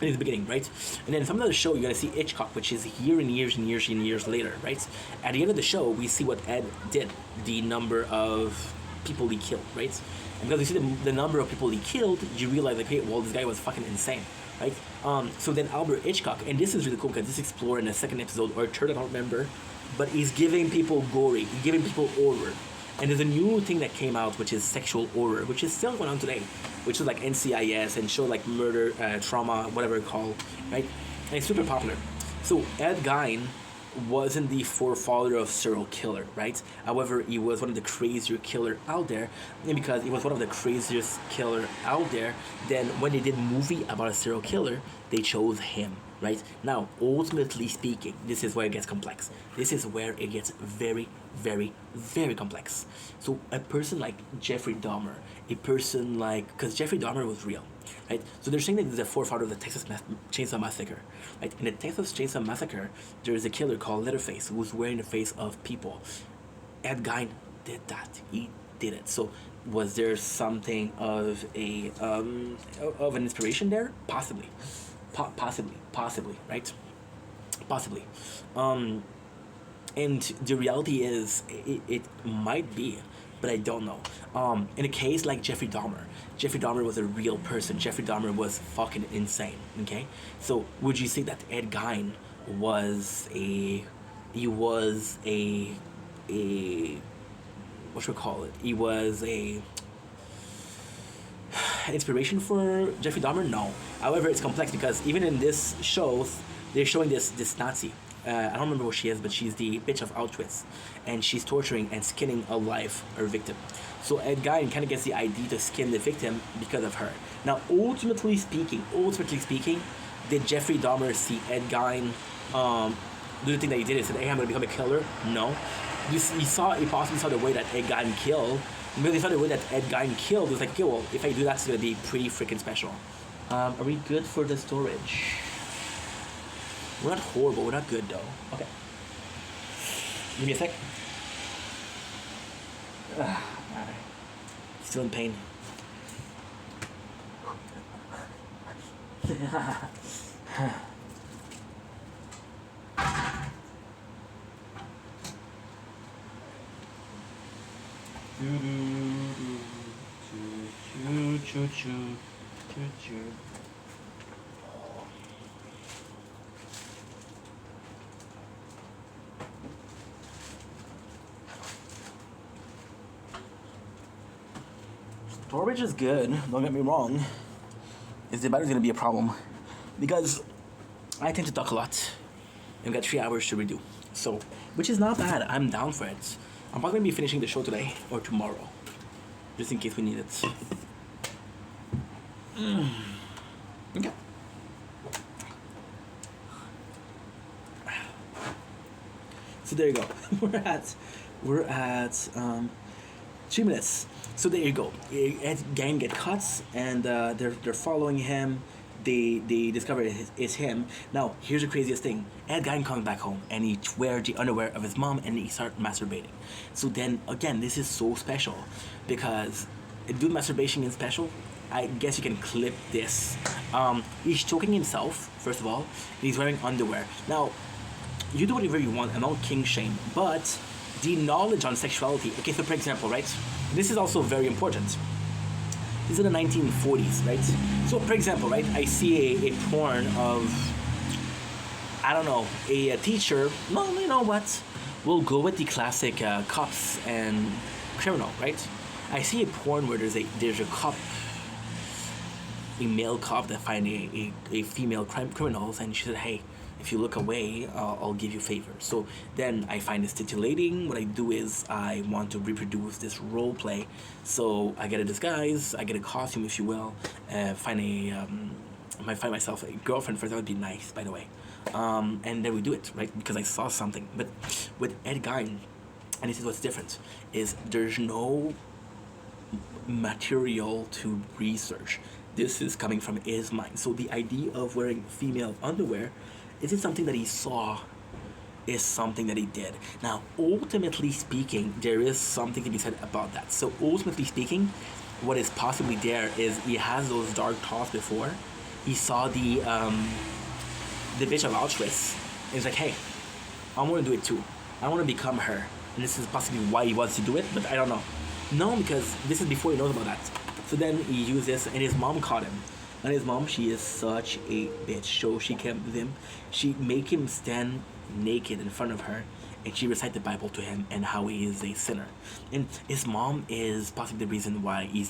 Speaker 4: in the beginning, right? And then some of the show, you're gonna see Hitchcock, which is years and years later, right? At the end of the show, we see what Ed did, the number of people he killed, right? And because you see the number of people he killed, you realize, like, hey, well, this guy was fucking insane, right? So then Albert Hitchcock, and this is really cool because this is explored in the second episode, or third, I don't remember, but he's giving people gory, he's giving people horror. And there's a new thing that came out, which is sexual horror, which is still going on today, which is like NCIS and show like murder, trauma, whatever it's called, right? And it's super popular. So Ed Gein wasn't the forefather of serial killer, right? However, he was one of the crazier killer out there, and because he was one of the craziest killer out there, then when they did a movie about a serial killer, they chose him, right? Now, ultimately speaking, this is where it gets complex. This is where it gets very, very, very complex. So a person like Jeffrey Dahmer, because Jeffrey Dahmer was real, right? So they're saying that he's the forefather of the Texas Chainsaw Massacre, right? In the Texas Chainsaw Massacre, there is a killer called Leatherface who was wearing the face of people. Ed Gein did that. He did it. So was there something of an inspiration there? Possibly. Possibly, right? Possibly. And the reality is, it might be, but I don't know. In a case like Jeffrey Dahmer was a real person. Jeffrey Dahmer was fucking insane, okay? So would you say that Ed Gein was what should we call it? He was an inspiration for Jeffrey Dahmer? No. However, it's complex because even in this show, they're showing this Nazi. I don't remember what she is, but she's the bitch of Auschwitz, and she's torturing and skinning alive her victim. So Ed Gein kind of gets the idea to skin the victim because of her. Now, ultimately speaking, did Jeffrey Dahmer see Ed Gein do the thing that he did and said, hey, I'm going to become a killer? No. He possibly saw the way that Ed Gein killed. Because he saw the way that Ed Gein killed, it was like, okay, well, if I do that, it's going to be pretty freaking special. Are we good for the storage? We're not horrible, we're not good though. Okay. Give me a sec. Still in pain. Storage is good, don't get me wrong. Is the battery's gonna be a problem? Because I tend to talk a lot. I've got 3 hours to redo. So, which is not bad, I'm down for it. I'm probably gonna be finishing the show today or tomorrow. Just in case we need it. Okay. So there you go. we're at 2 minutes. So there you go. Ed gang get cuts, and they're following him. They discover it's him. Now here's the craziest thing. Ed Gein comes back home and he wears the underwear of his mom and he starts masturbating. So then again, this is so special because doing masturbation is special. I guess you can clip this. He's choking himself first of all. And he's wearing underwear. Now you do whatever you want. I'm not king shame, but the knowledge on sexuality. Okay, so for example, right? This is also very important. This is in the 1940s, right? So, for example, right, I see a porn of, I don't know, a teacher. No, you know what? We'll go with the classic cops and criminal, right? I see a porn where there's a cop, a male cop that find a female criminals, and she said, hey, if you look away, I'll give you favors. So then I find this titillating. What I do is I want to reproduce this role play. So I get a disguise, I get a costume, if you will. I might find myself a girlfriend first. That would be nice, by the way. And then we do it, right? Because I saw something. But with Ed Gein, and this is what's different, is there's no material to research. This is coming from his mind. So the idea of wearing female underwear isn't something that he saw, is something that he did. Now, ultimately speaking, there is something to be said about that. So ultimately speaking, what is possibly there is he has those dark thoughts before. He saw the bitch of Auschwitz. And he's like, hey, I want to do it too. I want to become her. And this is possibly why he wants to do it, but I don't know. No, because this is before he knows about that. So then he used this, and his mom caught him. And his mom, she is such a bitch. So she kept with him. She make him stand naked in front of her, and she recite the Bible to him and how he is a sinner. And his mom is possibly the reason why he's